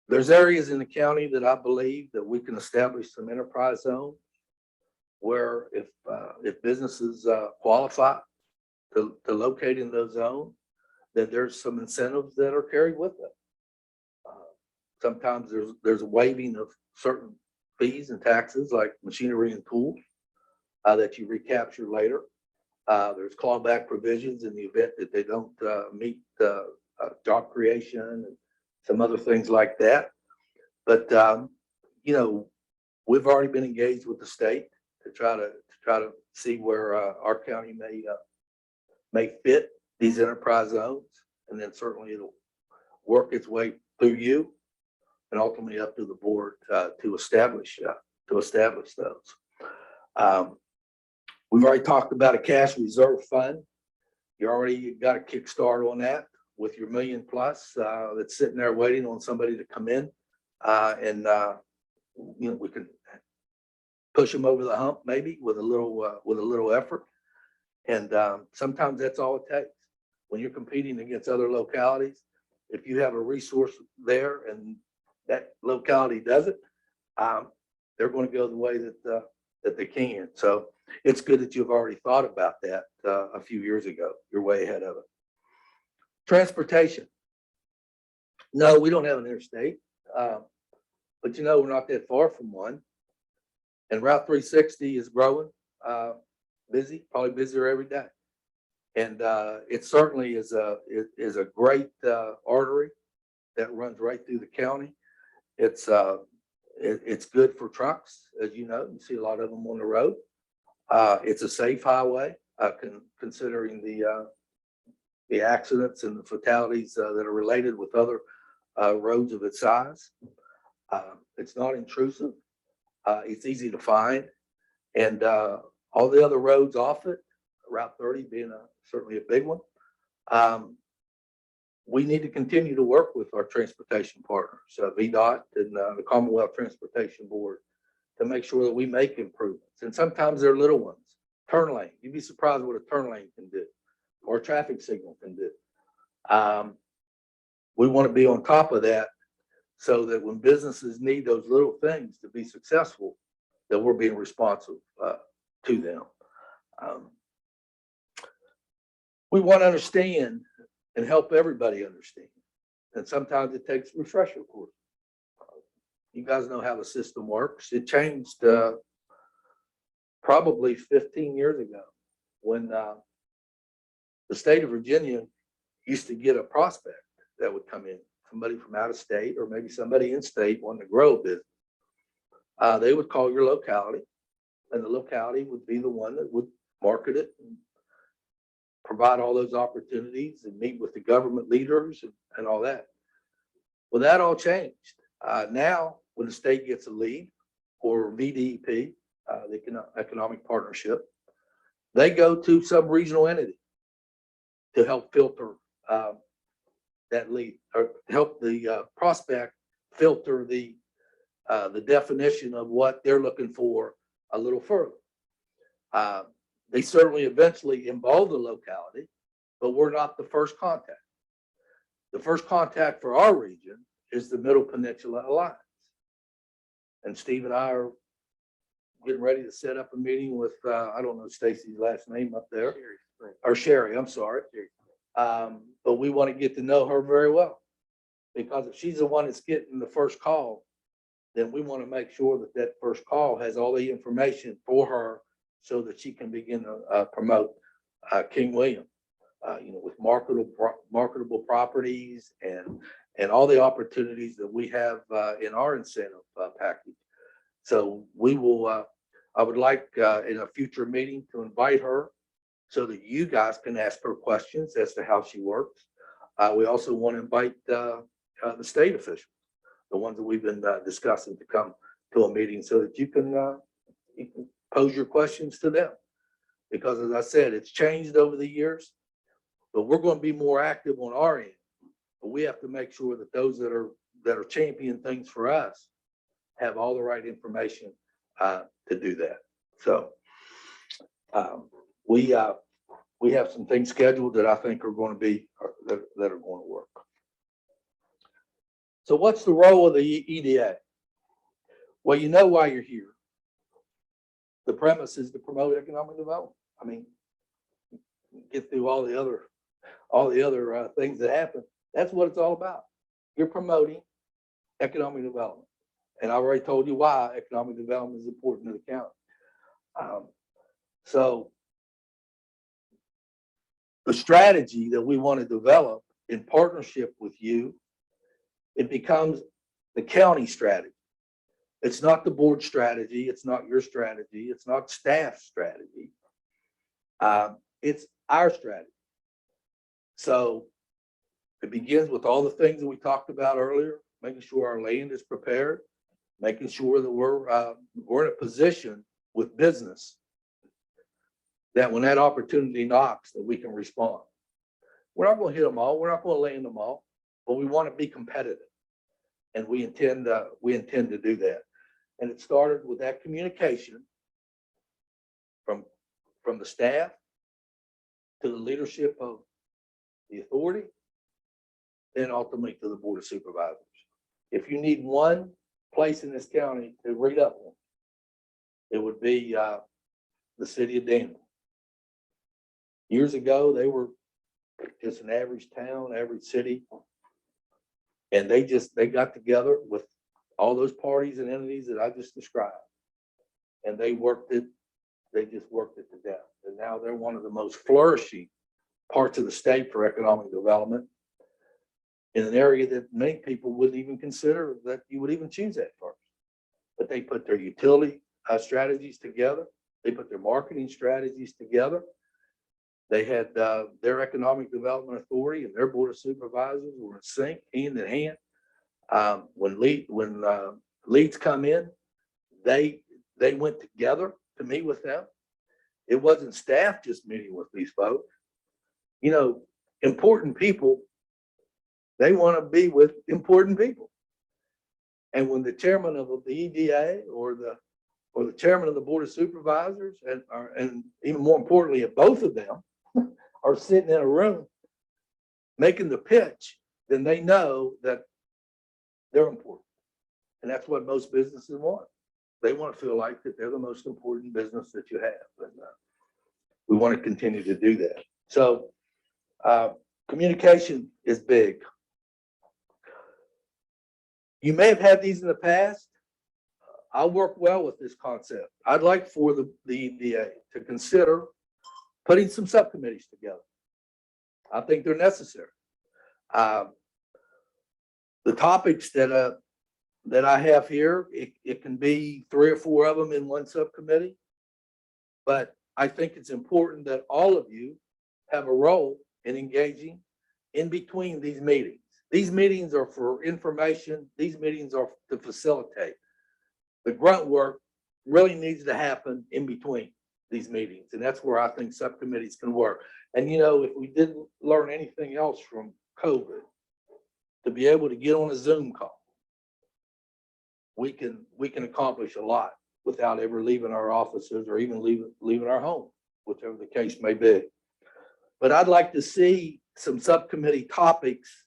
there's areas in the county that I believe that we can establish some enterprise zones where if businesses qualify to locate in those zones, then there's some incentives that are carried with it. Sometimes there's a waiving of certain fees and taxes like machinery and tools that you recapture later. There's clawback provisions in the event that they don't meet job creation and some other things like that. But you know, we've already been engaged with the state to try to see where our county may fit these enterprise zones, and then certainly it'll work its way through you and ultimately up to the board to establish those. We've already talked about a cash reserve fund. You already got a kickstart on that with your $1 million plus that's sitting there waiting on somebody to come in, and you know, we can push them over the hump maybe with a little effort. And sometimes that's all it takes when you're competing against other localities. If you have a resource there and that locality does it, they're going to go the way that they can. So it's good that you've already thought about that a few years ago. You're way ahead of it. Transportation. No, we don't have an interstate, but you know, we're not that far from one. And Route 360 is growing, busy, probably busier every day. And it certainly is a great artery that runs right through the county. It's good for trucks, as you know. You see a lot of them on the road. It's a safe highway, considering the accidents and the fatalities that are related with other roads of its size. It's not intrusive. It's easy to find, and all the other roads off it, Route 30 being certainly a big one. We need to continue to work with our transportation partners, VDOT and the Commonwealth Transportation Board, to make sure that we make improvements. And sometimes they're little ones. Turn lane, you'd be surprised what a turn lane can do, or a traffic signal can do. We want to be on top of that so that when businesses need those little things to be successful, that we're being responsive to them. We want to understand and help everybody understand. And sometimes it takes refresher course. You guys know how the system works. It changed probably 15 years ago when the state of Virginia used to get a prospect that would come in, somebody from out of state or maybe somebody in state wanting to grow a business. they would call your locality, and the locality would be the one that would market it and provide all those opportunities and meet with the government leaders and all that. Well, that all changed. Now, when the state gets a lead or VDEP, the Economic Partnership, they go to some regional entity to help filter that lead, or help the prospect filter the definition of what they're looking for a little further. They certainly eventually involve the locality, but we're not the first contact. The first contact for our region is the Middle Peninsula Alliance. And Steve and I are getting ready to set up a meeting with, I don't know Stacy's last name up there, or Sherry, I'm sorry. But we want to get to know her very well, because if she's the one that's getting the first call, then we want to make sure that that first call has all the information for her so that she can begin to promote King William, with marketable properties and all the opportunities that we have in our incentive package. So we will, I would like in a future meeting to invite her so that you guys can ask her questions as to how she works. We also want to invite the state officials, the ones that we've been discussing, to come to a meeting so that you can pose your questions to them. Because as I said, it's changed over the years, but we're going to be more active on our end. But we have to make sure that those that are championing things for us have all the right information to do that. So we have some things scheduled that I think are going to be that are going to work. So what's the role of the EDA? Well, you know why you're here. The premise is to promote economic development. I mean, get through all the other things that happen. That's what it's all about. You're promoting economic development. And I already told you why economic development is important to the county. So the strategy that we want to develop in partnership with you, it becomes the county strategy. It's not the board strategy. It's not your strategy. It's not staff strategy. It's our strategy. So it begins with all the things that we talked about earlier, making sure our land is prepared, making sure that we're in a position with business that when that opportunity knocks, that we can respond. We're not going to hit them all. We're not going to land them all, but we want to be competitive, and we intend to do that. And it started with that communication from the staff to the leadership of the authority, and ultimately to the Board of Supervisors. If you need one place in this county to read up on, it would be the city of Danville. Years ago, they were just an average town, average city, and they got together with all those parties and entities that I just described, and they just worked it to death. And now they're one of the most flourishing parts of the state for economic development, in an area that many people wouldn't even consider that you would even choose that first. But they put their utility strategies together. They put their marketing strategies together. They had their economic development authority and their Board of Supervisors were in sync, hand in hand. When leads come in, they went together to meet with them. It wasn't staff just meeting with these folks. Important people, they want to be with important people. And when the chairman of the EDA or the chairman of the Board of Supervisors and even more importantly, if both of them are sitting in a room making the pitch, then they know that they're important. And that's what most businesses want. They want to feel like that they're the most important business that you have. And we want to continue to do that. So communication is big. You may have had these in the past. I work well with this concept. I'd like for the EDA to consider putting some subcommittees together. I think they're necessary. The topics that that I have here. It can be 3 or 4 of them in one subcommittee. But I think it's important that all of you have a role in engaging in between these meetings. These meetings are for information. These meetings are to facilitate. The grunt work really needs to happen in between these meetings. And that's where I think subcommittees can work. And if we didn't learn anything else from COVID, to be able to get on a Zoom call, we can accomplish a lot without ever leaving our offices or even leaving our home, whichever the case may be. But I'd like to see some subcommittee topics,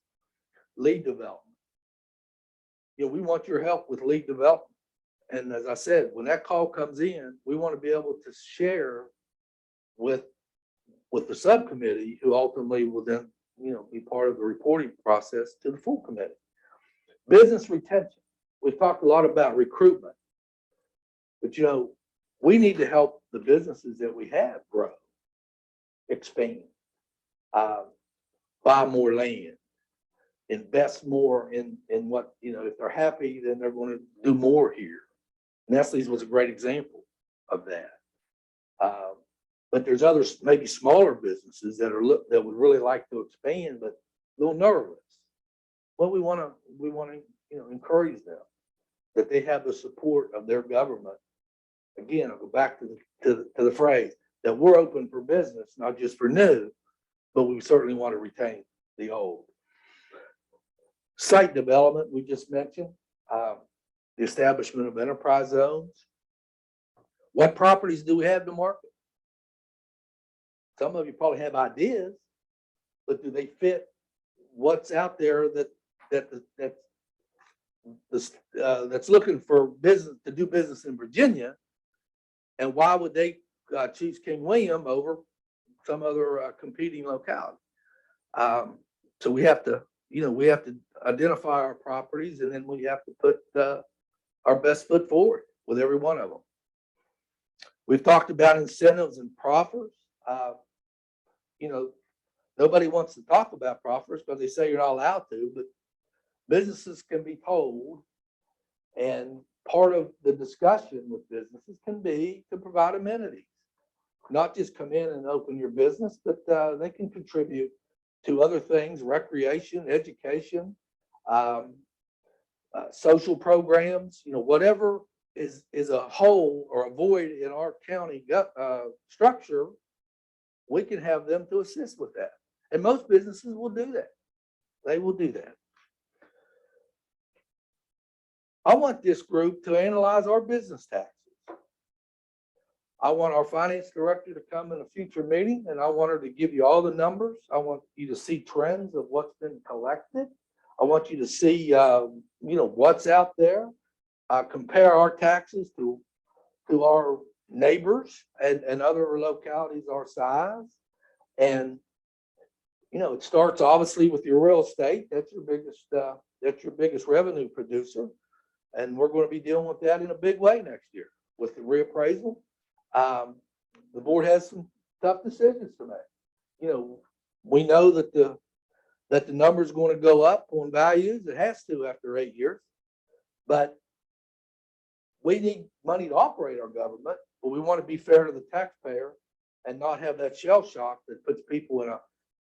lead development. We want your help with lead development. And as I said, when that call comes in, we want to be able to share with the subcommittee, who ultimately will then, be part of the reporting process to the full committee. Business retention. We've talked a lot about recruitment, but we need to help the businesses that we have grow, expand, buy more land, invest more in what, if they're happy, then they're going to do more here. Nestle's was a great example of that. But there's others, maybe smaller businesses that would really like to expand, but a little nervous. Well, we want to encourage them that they have the support of their government. Again, I'll go back to the phrase that we're open for business, not just for new, but we certainly want to retain the old. Site development, we just mentioned, the establishment of enterprise zones. What properties do we have to market? Some of you probably have ideas, but do they fit what's out there that's looking for business to do business in Virginia? And why would they choose King William over some other competing locality? So we have to identify our properties, and then we have to put our best foot forward with every one of them. We've talked about incentives and proffers. Nobody wants to talk about proffers because they say you're not allowed to, but businesses can be told, and part of the discussion with businesses can be to provide amenities, not just come in and open your business, but they can contribute to other things, recreation, education, social programs, whatever is a hole or a void in our county structure, we can have them to assist with that. And most businesses will do that. They will do that. I want this group to analyze our business taxes. I want our finance director to come in a future meeting, and I want her to give you all the numbers. I want you to see trends of what's been collected. I want you to see, what's out there. Compare our taxes to our neighbors and other localities our size. And, it starts obviously with your real estate. That's your biggest revenue producer. And we're going to be dealing with that in a big way next year with the reappraisal. The board has some tough decisions to make. We know that the number is going to go up on values. It has to after 8 years, but we need money to operate our government, but we want to be fair to the taxpayer and not have that shell shock that puts people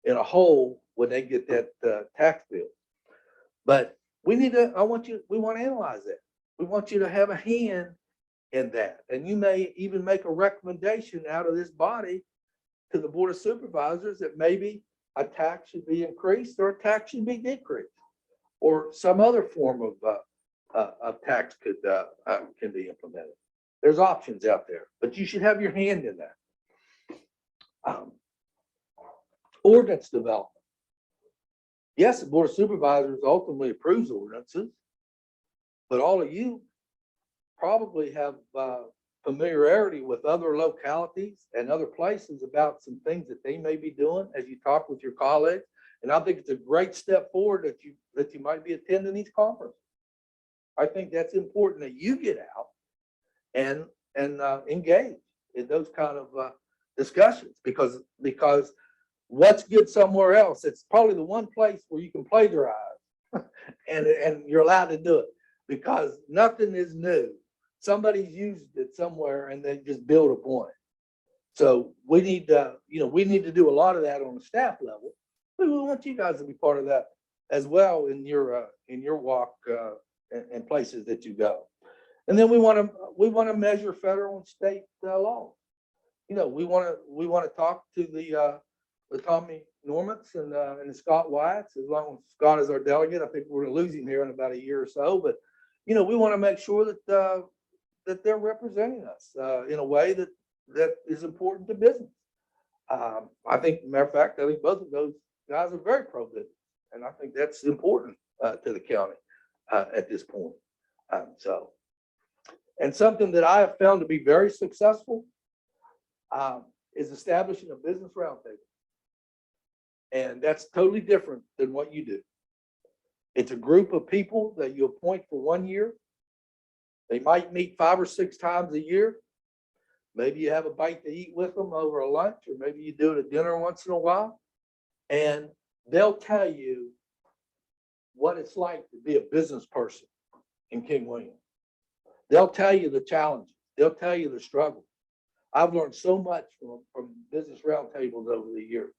in a hole when they get that tax bill. But we want to analyze that. We want you to have a hand in that. And you may even make a recommendation out of this body to the Board of Supervisors that maybe a tax should be increased or a tax should be decreased, or some other form of tax can be implemented. There's options out there, but you should have your hand in that. Ordinance development. Yes, the Board of Supervisors ultimately approves ordinances, but all of you probably have familiarity with other localities and other places about some things that they may be doing as you talk with your colleagues. And I think it's a great step forward that you might be attending these conferences. I think that's important that you get out and engage in those kind of discussions, because what's good somewhere else, it's probably the one place where you can plagiarize and you're allowed to do it. because nothing is new. Somebody's used it somewhere and they just build upon it. So we need to, we need to do a lot of that on the staff level. But we want you guys to be part of that as well in your walk and places that you go. And then we want to measure federal and state law. We want to talk to the Tommy Normans and the Scott Wyatts, as long as Scott is our delegate. I think we're going to lose him here in about a year or so, but we want to make sure that they're representing us in a way that is important to business. I think, matter of fact, I think both of those guys are very pro-business, and I think that's important to the county at this point. And something that I have found to be very successful is establishing a business roundtable. And that's totally different than what you do. It's a group of people that you appoint for 1 year. They might meet 5 or 6 times a year. Maybe you have a bite to eat with them over a lunch, or maybe you do it at dinner once in a while. And they'll tell you what it's like to be a business person in King William. They'll tell you the challenges. They'll tell you the struggle. I've learned so much from business roundtables over the years.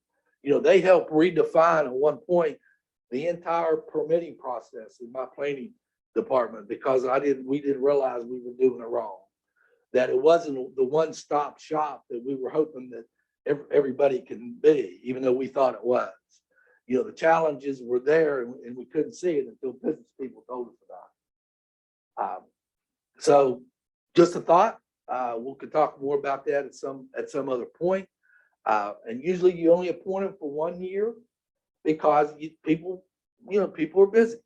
They helped redefine at one point the entire permitting process in my planning department, because we didn't realize we were doing it wrong. That it wasn't the one-stop shop that we were hoping that everybody can be, even though we thought it was. The challenges were there, and we couldn't see it until business people told us about it. So just a thought. We could talk more about that at some other point. And usually you only appoint them for 1 year because people are busy.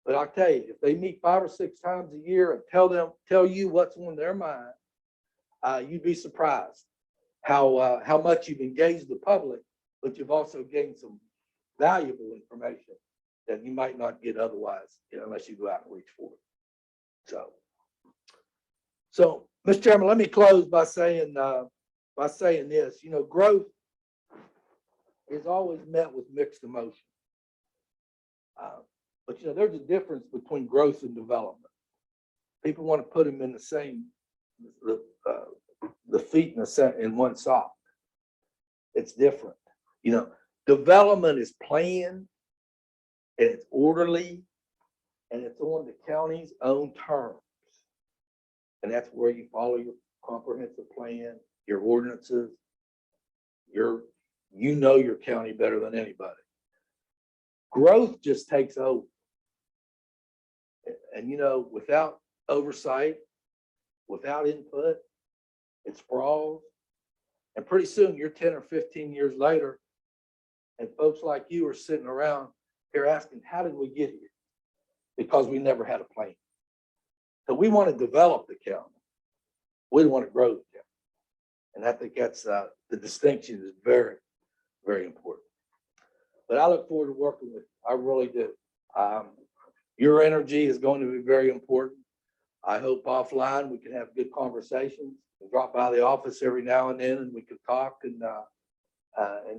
But I'll tell you, if they meet 5 or 6 times a year and tell you what's on their mind, you'd be surprised how much you've engaged the public, but you've also gained some valuable information that you might not get otherwise, unless you go out and reach for it. So, Mr. Chairman, let me close by saying this. Growth is always met with mixed emotion. But there's a difference between growth and development. People want to put them in the same, the feet in one sock. It's different. Development is planned, and it's orderly, and it's on the county's own terms. And that's where you follow your comprehensive plan, your ordinances. You know your county better than anybody. Growth just takes over. And without oversight, without input, it sprawls. And pretty soon you're 10 or 15 years later, and folks like you are sitting around here asking, how did we get here? Because we never had a plan. So we want to develop the county. We want to grow the county. And I think that's the distinction is very, very important. But I look forward to working with you. I really do. Your energy is going to be very important. I hope offline we can have good conversations and drop by the office every now and then, and we can talk and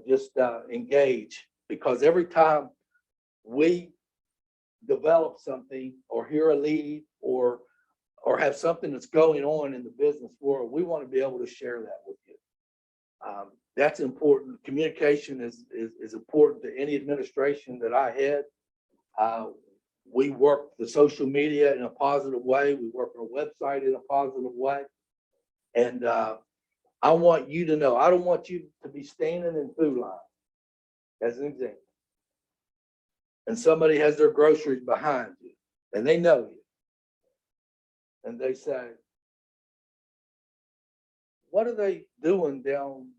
just engage. Because every time we develop something or hear a lead or have something that's going on in the business world, we want to be able to share that with you. That's important. Communication is important to any administration that I had. We work the social media in a positive way. We work our website in a positive way. And I want you to know, I don't want you to be standing in food line, as an example. And somebody has their groceries behind you, and they know you. And they say, what are they doing down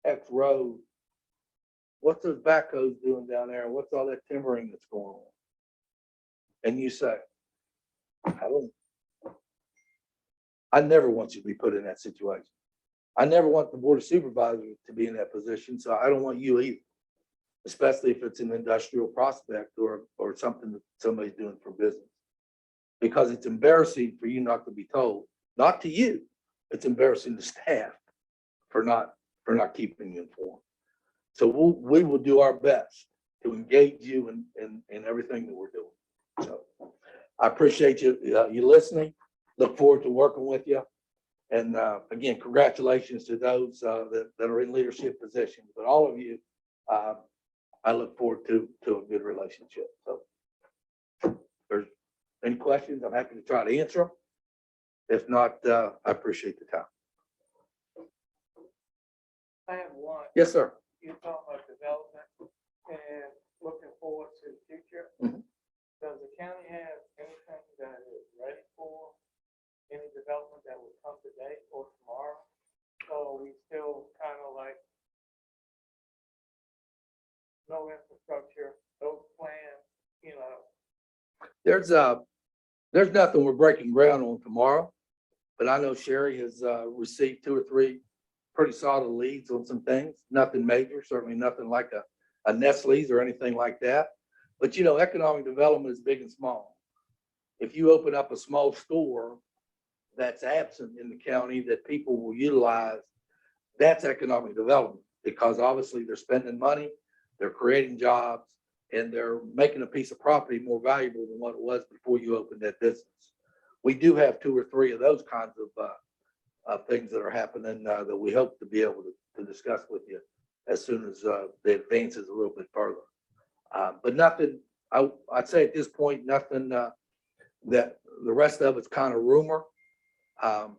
X road? What's those backhoes doing down there? What's all that timbering that's going on? And you say, I never want you to be put in that situation. I never want the board of supervisors to be in that position, so I don't want you either, especially if it's an industrial prospect or something that somebody's doing for business. Because it's embarrassing for you not to be told, not to you, it's embarrassing to staff for not keeping you informed. So we will do our best to engage you in everything that we're doing. So I appreciate you listening. Look forward to working with you. And again, congratulations to those that are in leadership positions, but all of you, I look forward to a good relationship. So if there's any questions, I'm happy to try to answer them. If not, I appreciate the time. I have one. Yes, sir. You talk about development and looking forward to the future. Mhm. Does the county have anything that is ready for any development that will come today or tomorrow? So we still kind of like no infrastructure, no plans, you know. There's nothing we're breaking ground on tomorrow, but I know Sherry has received 2 or 3 pretty solid leads on some things. Nothing major, certainly nothing like a Nestle's or anything like that. But you know, economic development is big and small. If you open up a small store that's absent in the county that people will utilize, that's economic development, because obviously they're spending money, they're creating jobs, and they're making a piece of property more valuable than what it was before you opened that business. We do have 2 or 3 of those kinds of things that are happening that we hope to be able to discuss with you as soon as the advance is a little bit further. But nothing, I'd say at this point, nothing that the rest of it's kind of rumor. But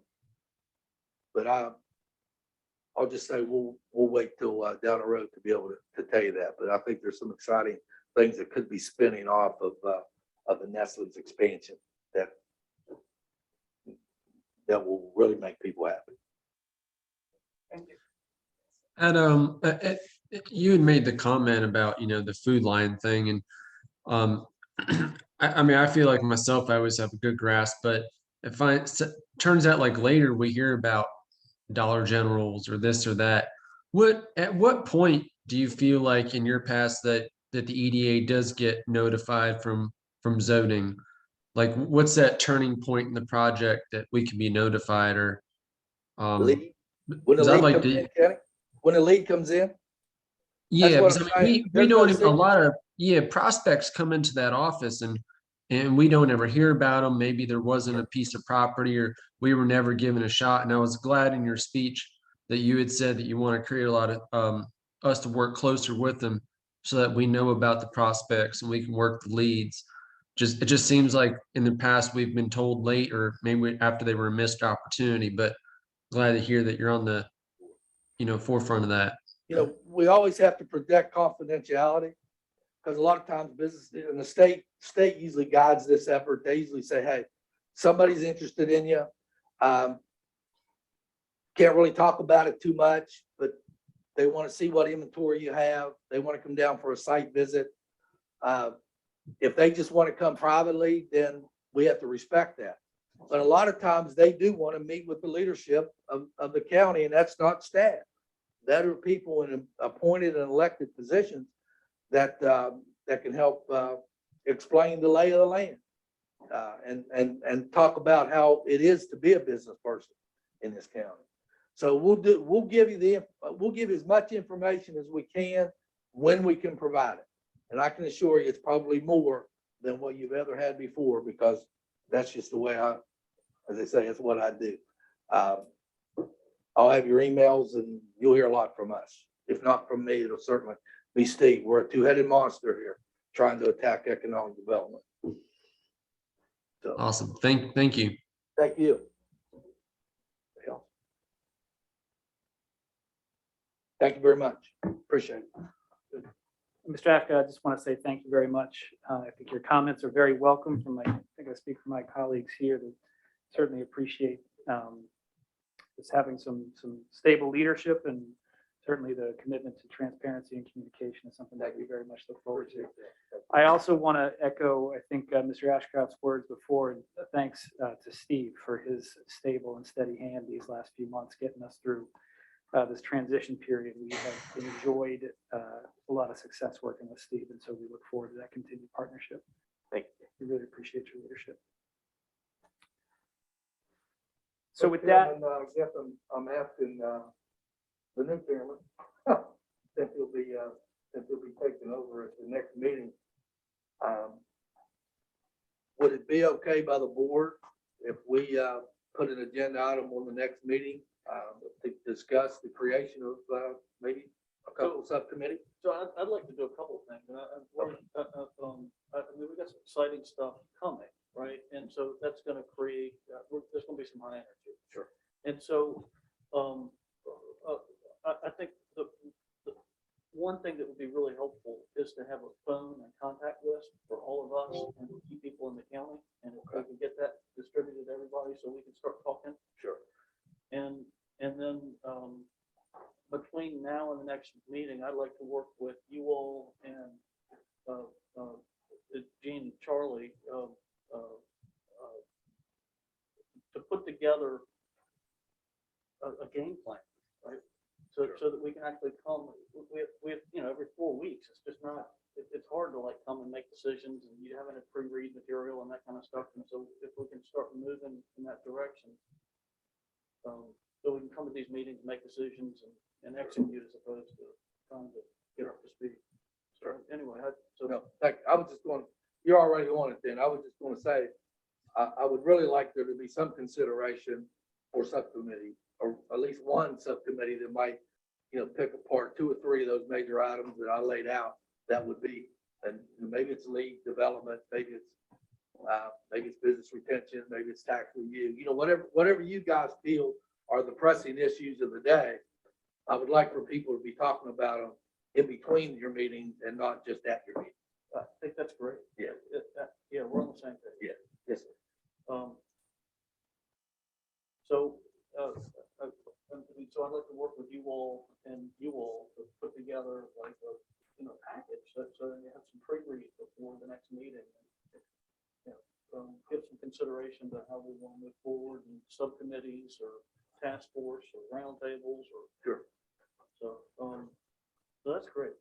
I'll just say we'll wait till down the road to be able to tell you that. But I think there's some exciting things that could be spinning off of the Nestle's expansion that will really make people happy. And you had made the comment about, the Food Lion thing, and I mean, I feel like myself, I always have a good grasp, but if turns out like later we hear about Dollar Generals or this or that, at what point do you feel like in your past that the EDA does get notified from zoning? Like, what's that turning point in the project that we can be notified, or Lead? When the 'cause I'd lead like comes to, in, Kenny? When the lead comes in? yeah, what because I'm I mean, saying. we There's no don't even, a secret. lot of, prospects come into that office and we don't ever hear about them. Maybe there wasn't a piece of property or we were never given a shot. And I was glad in your speech that you had said that you want to create a lot of us to work closer with them so that we know about the prospects and we can work the leads. It just seems like in the past we've been told late, or maybe after they were a missed opportunity, but glad to hear that you're on the, forefront of that. We always have to protect confidentiality, because a lot of times business and the state usually guides this effort. They usually say, hey, somebody's interested in you. Can't really talk about it too much, but they want to see what inventory you have. They want to come down for a site visit. If they just want to come privately, then we have to respect that. But a lot of times they do want to meet with the leadership of the county, and that's not staff. That are people in appointed and elected positions that can help explain the lay of the land and talk about how it is to be a business person in this county. So we'll give you as much information as we can when we can provide it. And I can assure you it's probably more than what you've ever had before, because that's just the way as they say, it's what I do. I'll have your emails and you'll hear a lot from us. If not from me, it'll certainly be Steve. We're a 2-headed monster here trying to attack economic development. So, Awesome. Thank you. thank you. Thank you very much. Appreciate it. Mr. Ashka, I just want to say thank you very much. I think your comments are very welcome I think I speak for my colleagues here that certainly appreciate just having some stable leadership, and certainly the commitment to transparency and communication is something that we very much look forward to. I also want to echo, I think, Mr. Ashcroft's words before, and thanks to Steve for his stable and steady hand these last few months getting us through this transition period. We have enjoyed a lot of success working with Steve, and so we look forward to that continued partnership. Thank you. We really appreciate your leadership. So with that, I guess I'm asking the new chairman, since he'll be taking over at the next meeting. would it be okay by the board if we, put an agenda item on the next meeting, to discuss the creation of, maybe a couple subcommittee? So I'd like to do a couple of things. And I mean, we got some exciting stuff coming, right? And so that's gonna create, there's gonna be some high energy. Sure. And so, I think the one thing that would be really helpful is to have a phone and contact list for all of us and the key people in the county. And if we can get that distributed to everybody so we can start talking. Sure. And then, between now and the next meeting, I'd like to work with you all and, Gene and Charlie, to put together a game plan, right? So that we can actually come, we have, every 4 weeks, it's just not, it's hard to like come and make decisions and you haven't had pre-read material and that kind of stuff. And so if we can start moving in that direction, so we can come to these meetings, make decisions and execute as opposed to trying to get up to speed. So anyway, No, I was just going, you're already on it then. I was just going to say, I would really like there to be some consideration for subcommittee, or at least one subcommittee that might, pick apart 2 or 3 of those major items that I laid out. That would be, and maybe it's league development, maybe it's business retention, maybe it's tax review, whatever you guys feel are the pressing issues of the day. I would like for people to be talking about them in between your meetings and not just at your meeting. I think that's great. Yeah. Yeah, we're on the same page. Yeah. Yes, sir. So I'd like to work with you all to put together like a, package, so that you have some pre-read before the next meeting. Give some consideration to how we want to move forward in subcommittees or task force or roundtables or. Sure. So, so that's great.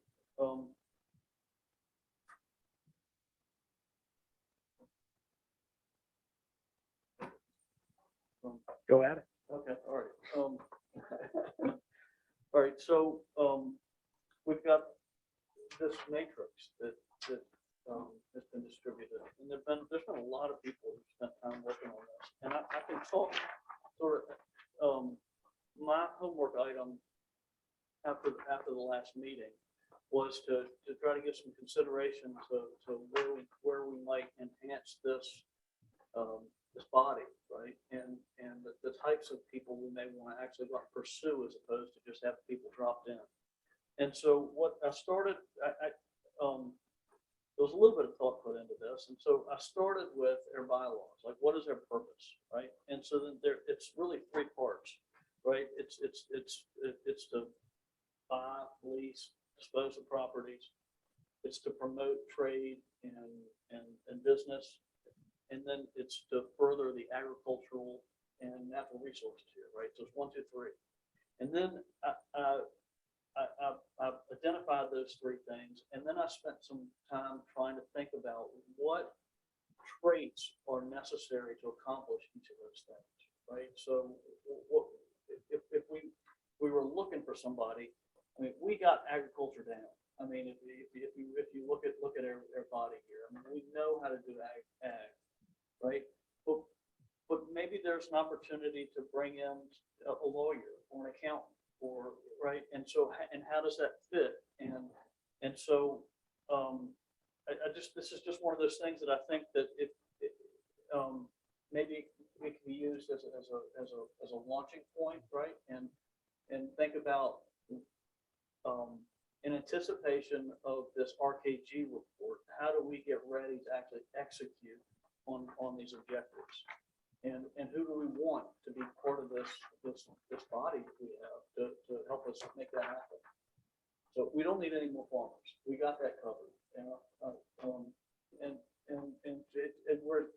Go at it. Okay, all right. All right, so, we've got this matrix that has been distributed, and there's been a lot of people who spent time working on this, and I can talk sort of, my homework item after the last meeting was to try to get some consideration to where we might enhance this, this body, right? And the types of people we may want to actually go out and pursue as opposed to just have people dropped in. And so what I started, there was a little bit of thought put into this. And so I started with their bylaws, like what is their purpose, right? And so then it's really 3 parts, right? It's to buy, lease, dispose of properties. It's to promote trade and business. And then it's to further the agricultural and natural resources here, right? So it's 1, 2, 3. And then I've identified those 3 things, and then I spent some time trying to think about what traits are necessary to accomplish each of those things, right? So what, if we were looking for somebody, I mean, we got agriculture down. I mean, if you look at our body here, I mean, we know how to do ag, right? But maybe there's an opportunity to bring in a lawyer or an accountant, or right. And so, and how does that fit? And so, this is just one of those things that I think that maybe it can be used as a launching point, right? And think about in anticipation of this RKG report, how do we get ready to actually execute on these objectives? And who do we want to be part of this body that we have to help us make that happen? So we don't need any more farmers. We got that covered. And we're,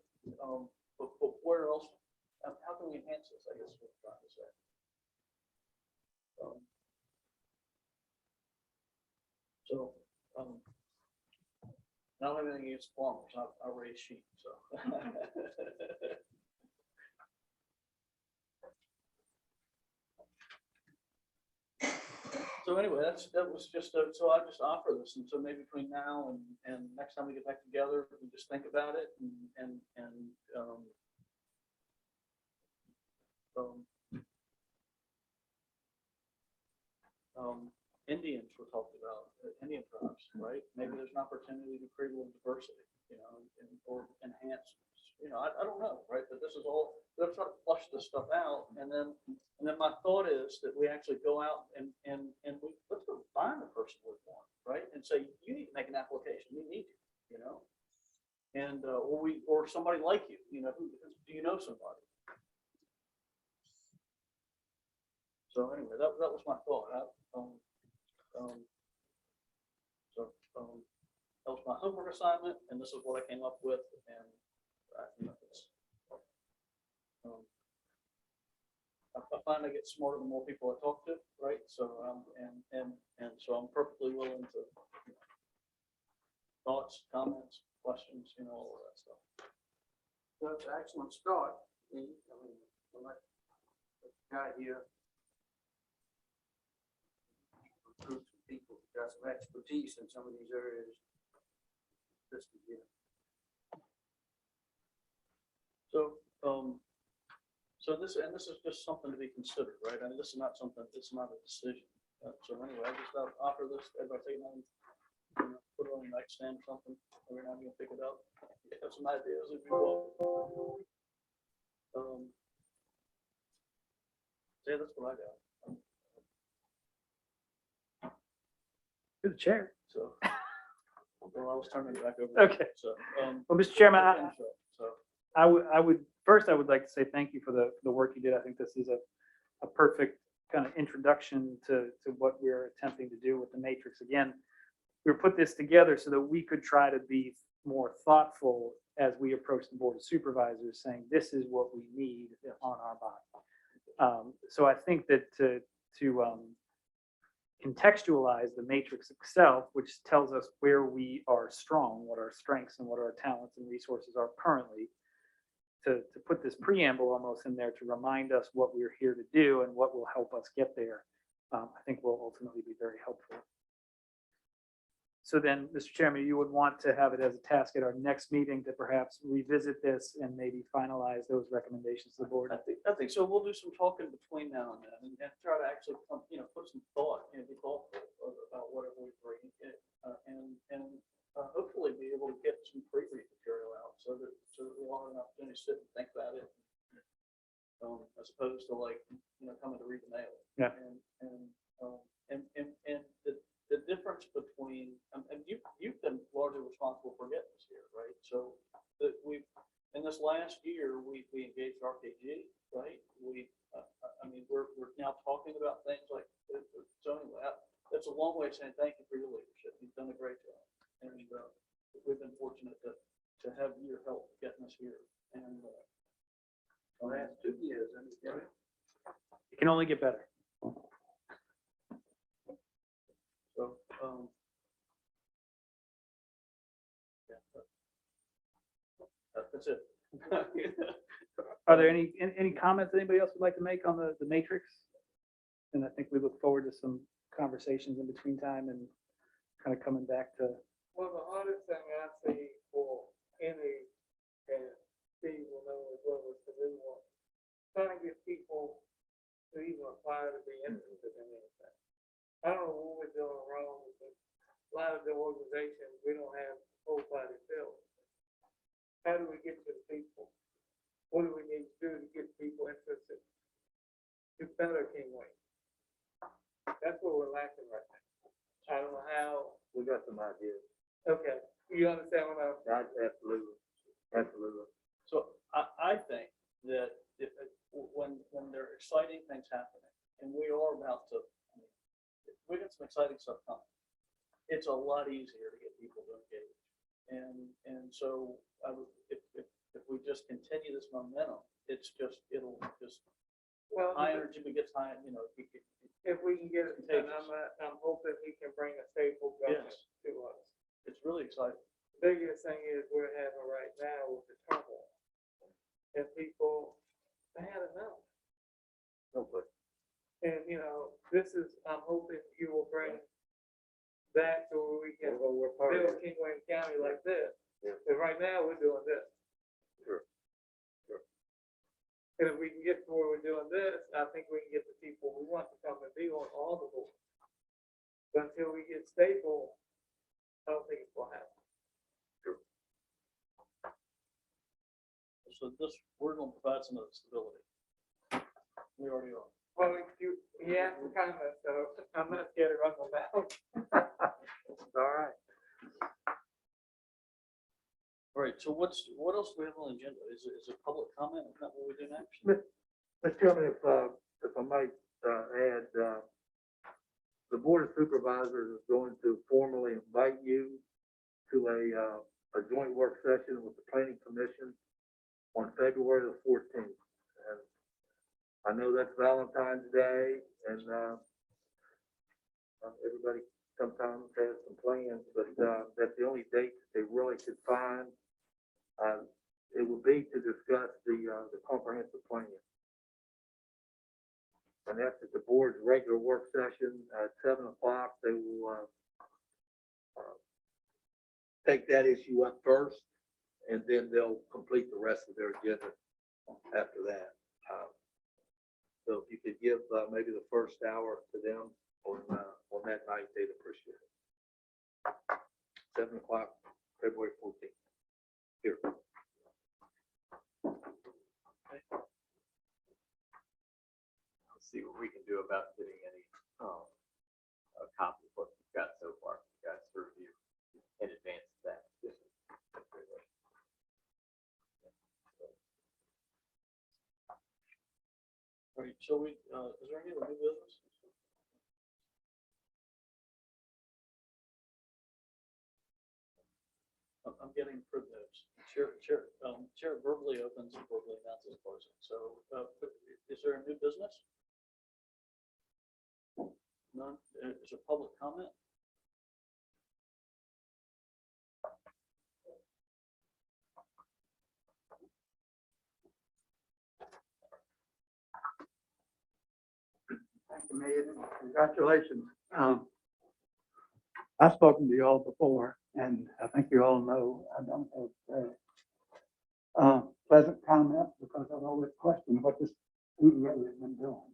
but where else? How can we enhance this? I guess is what I'm trying to say. So I don't have anything against farmers. I raise sheep, so. So anyway, that was just, so I just offer this, and so maybe between now and next time we get back together, we just think about it and, Indians were talked about, Indian tribes, right? Maybe there's an opportunity to create a little diversity, or enhance, I don't know, right? But this is all, let's try to flush this stuff out, and then my thought is that we actually go out and let's go find the person we want, right? And say, you need to make an application, you need to, and, or somebody like you, do you know somebody? So anyway, that was my thought. That was my homework assignment, and this is what I came up with, and I find I get smarter the more people I talk to, right? So, and so I'm perfectly willing to thoughts, comments, questions, all of that stuff. That's an excellent start. I mean, like, the guy here recruit some people who got some expertise in some of these areas. Listed here. So, this is just something to be considered, right? I mean, this is not something, it's not a decision. So anyway, I just offer this, everybody take it on, put it on your nightstand or something, every now and then pick it up. Have some ideas if you will. Yeah, that's what I got. You're the chair. So, well, I was turning it back over. Okay. So, Well, Mr. Chairman, so, I would like to say thank you for the work you did. I think this is a perfect kind of introduction to what we're attempting to do with the matrix. Again, we put this together so that we could try to be more thoughtful as we approach the Board of Supervisors, saying this is what we need on our body. So I think that to contextualize the matrix itself, which tells us where we are strong, what our strengths and what our talents and resources are currently, to put this preamble almost in there to remind us what we're here to do and what will help us get there, I think will ultimately be very helpful. So then, Mr. Chairman, you would want to have it as a task at our next meeting to perhaps revisit this and maybe finalize those recommendations to the board. I think so. We'll do some talking between now and then, and try to actually, put some thought, be thoughtful about whatever we bring, and hopefully be able to get some pre-read material out so that we'll have an opportunity to sit and think about it, as opposed to coming to read the mail. Yeah. And the difference between, and you've been largely responsible for getting this here, right? So that in this last year, we engaged RKG, right? We're now talking about things like, so anyway, that's a long way of saying thank you for your leadership. You've done a great job. And we've been fortunate to have your help getting us here. And Last 2 years, I mean, It can only get better. so, that's it. Are there any comments anybody else would like to make on the matrix? And I think we look forward to some conversations in between time and kind of coming back to. Well, the hardest thing I see for any, and Steve will know as well as the new one, trying to get people to even apply to be interested in anything. I don't know what we're doing wrong, but a lot of the organizations, we don't have whole body feel. How do we get to the people? What do we need to do to get people interested? To better King Wayne. That's what we're lacking right now. I don't know how. we got some ideas. Okay, you understand what I'm? Absolutely. Absolutely. So I think that when there are exciting things happening, and we are about to, we got some exciting stuff coming. It's a lot easier to get people to engage, and so if we just continue this momentum, it'll just Well, high energy begets high, if we can get it done, I'm hoping he can bring a stable government Yes. to us. it's really exciting. The biggest thing is we're having right now with the turmoil. And people, they had enough. No, but And, you know, this is, I'm hoping you will bring that to where we can build King William County like this. And right now, we're doing this. Sure. And if we can get to where we're doing this, I think we can get the people we want to come and be on all the boards. But until we get stable, I don't think it's gonna happen. So this, we're gonna provide some of the stability. We already are. Well, yeah, kind of, so I'm not scared to run my mouth. All right. All right, so what else do we have on the agenda? Is it public comment? Is that what we do next? Mr. Chairman, if I might add, the Board of Supervisors is going to formally invite you to a joint work session with the Planning Commission on February the 14th. And I know that's Valentine's Day, and everybody sometimes has some plans, but that's the only date that they really could find. It will be to discuss the comprehensive plan. And that's at the board's regular work session at 7 o'clock. They will take that issue up first, and then they'll complete the rest of their agenda after that. So if you could give maybe the first hour to them on that night, they'd appreciate it. 7 o'clock, February 14th. Here. Let's see what we can do about getting any, a copy of what we've got so far, for you guys to review in advance of that. All right, so we, is there any other new business? I'm getting approved notes. Chair verbally opens and verbally announces closing. So, is there a new business? None? Is there public comment? Thank you, Mayor. Congratulations. I've spoken to you all before, and I think you all know I don't have pleasant comments because I've always questioned what this EDA has been doing.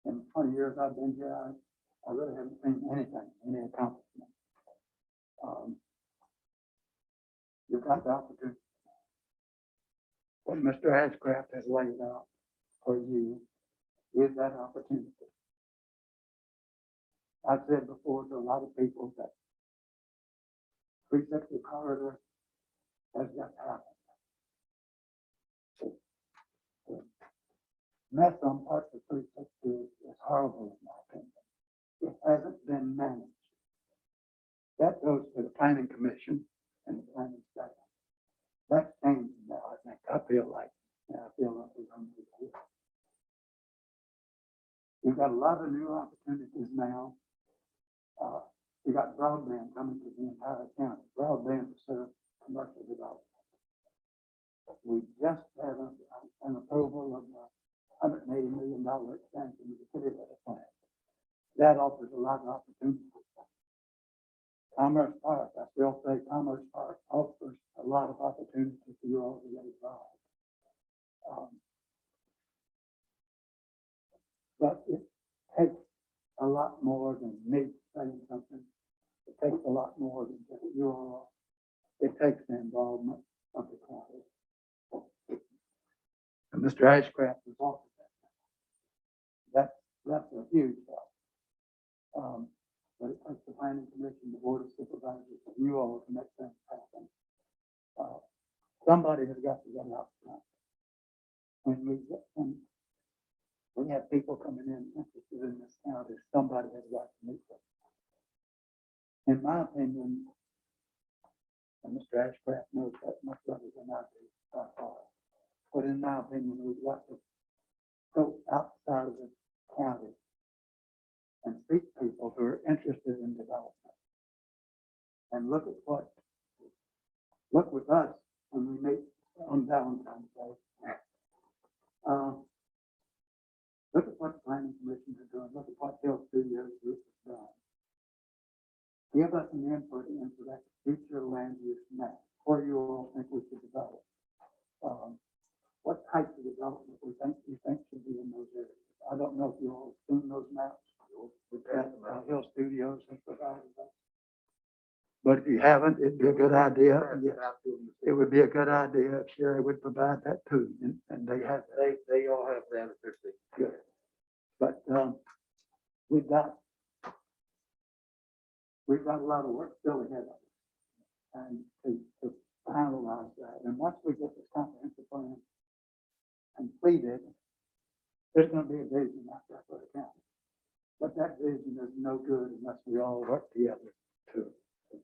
In the 20 years I've been here, I really haven't seen anything, any accomplishment. You've got the opportunity. What Mr. Ashcraft has laid out for you is that opportunity. I've said before to a lot of people that 360 corridor has just happened. The mess on parts of 360 is horrible in my opinion. It hasn't been managed. That goes to the planning commission and the planning staff. That's changing now, I think. I feel like we're going to do it. We've got a lot of new opportunities now. We got broadband coming to the entire county. Broadband to serve commercial development. We just had an approval of a $180 million expansion of the city level plant. That offers a lot of opportunities. Commerce Park, I still say Commerce Park offers a lot of opportunity for you all to get involved. But it takes a lot more than me saying something. It takes a lot more than just you all. It takes the involvement of the county. And Mr. Ashcraft was also that. That's a huge help. But it takes the planning commission, the board of supervisors, and you all to make things happen. Somebody has got to get out front. When we have people coming in interested in this county, somebody has got to meet them. In my opinion, and Mr. Ashcraft knows that much better than I do by far, but in my opinion, we've got to go outside of the county and seek people who are interested in development. And look with us when we meet on Valentine's Day. give us an input into that future land use map. What do you all think we should develop? What types of development you think should be in those areas? I don't know if you all have seen those maps. Hill Studios has provided that. But if you haven't, it'd be a good idea. It would be a good idea if Sherry would provide that too, and they have, They all have that at their feet. good. But, we've got a lot of work still ahead of us. And to finalize that, and once we get this comprehensive plan completed, there's gonna be a vision out there for the county. But that vision is no good unless we all work together to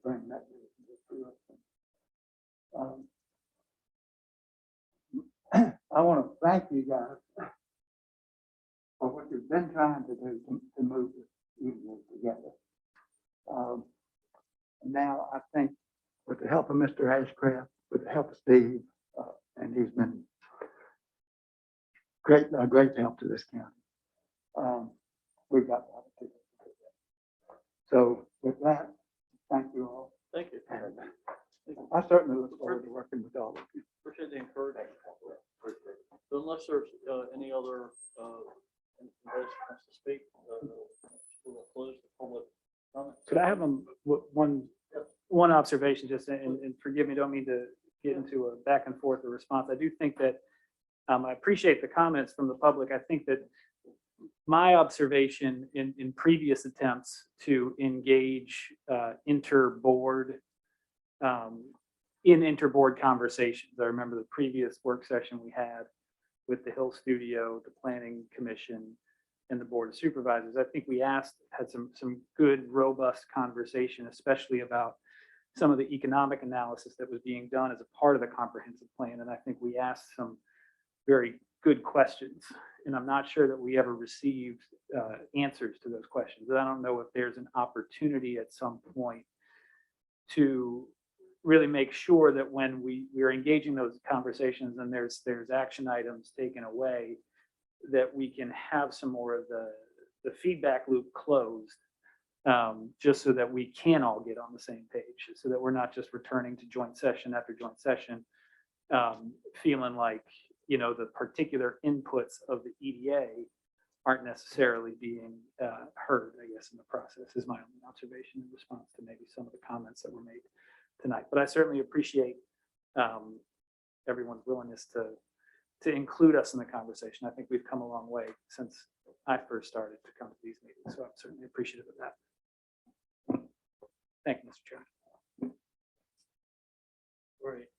bring that vision to fruition. I want to thank you guys for what you've been trying to do to move this evening together. Now I think with the help of Mr. Ashcraft, with the help of Steve, and he's been a great help to this county. We've got a lot of people to do that. So with that, thank you all. Thank you. And I certainly look forward to working with all of you. Appreciate the encouragement. So unless there's any other anybody wants to speak, we'll close the public comment. Could I have one observation, just, and forgive me, don't mean to get into a back and forth or response. I do think that I appreciate the comments from the public. I think that my observation in previous attempts to engage interboard conversations, I remember the previous work session we had with the Hill Studio, the Planning Commission, and the Board of Supervisors. I think we had some good, robust conversation, especially about some of the economic analysis that was being done as a part of the comprehensive plan. And I think we asked some very good questions. And I'm not sure that we ever received answers to those questions. And I don't know if there's an opportunity at some point to really make sure that when we are engaging those conversations and there's action items taken away, that we can have some more of the feedback loop closed, just so that we can all get on the same page, so that we're not just returning to joint session after joint session, feeling like, the particular inputs of the EDA aren't necessarily being heard, I guess, in the process, is my only observation in response to maybe some of the comments that were made tonight. But I certainly appreciate everyone's willingness to include us in the conversation. I think we've come a long way since I first started to come to these meetings, so I'm certainly appreciative of that. Thank you, Mr. Chairman. Great.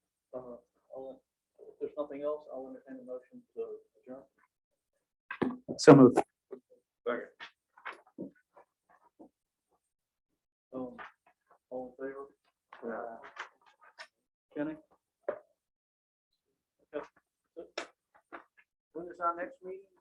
If there's nothing else, I'll entertain a motion to adjourn. So moved. Second. All in favor? Kenny? Okay. When is our next meeting?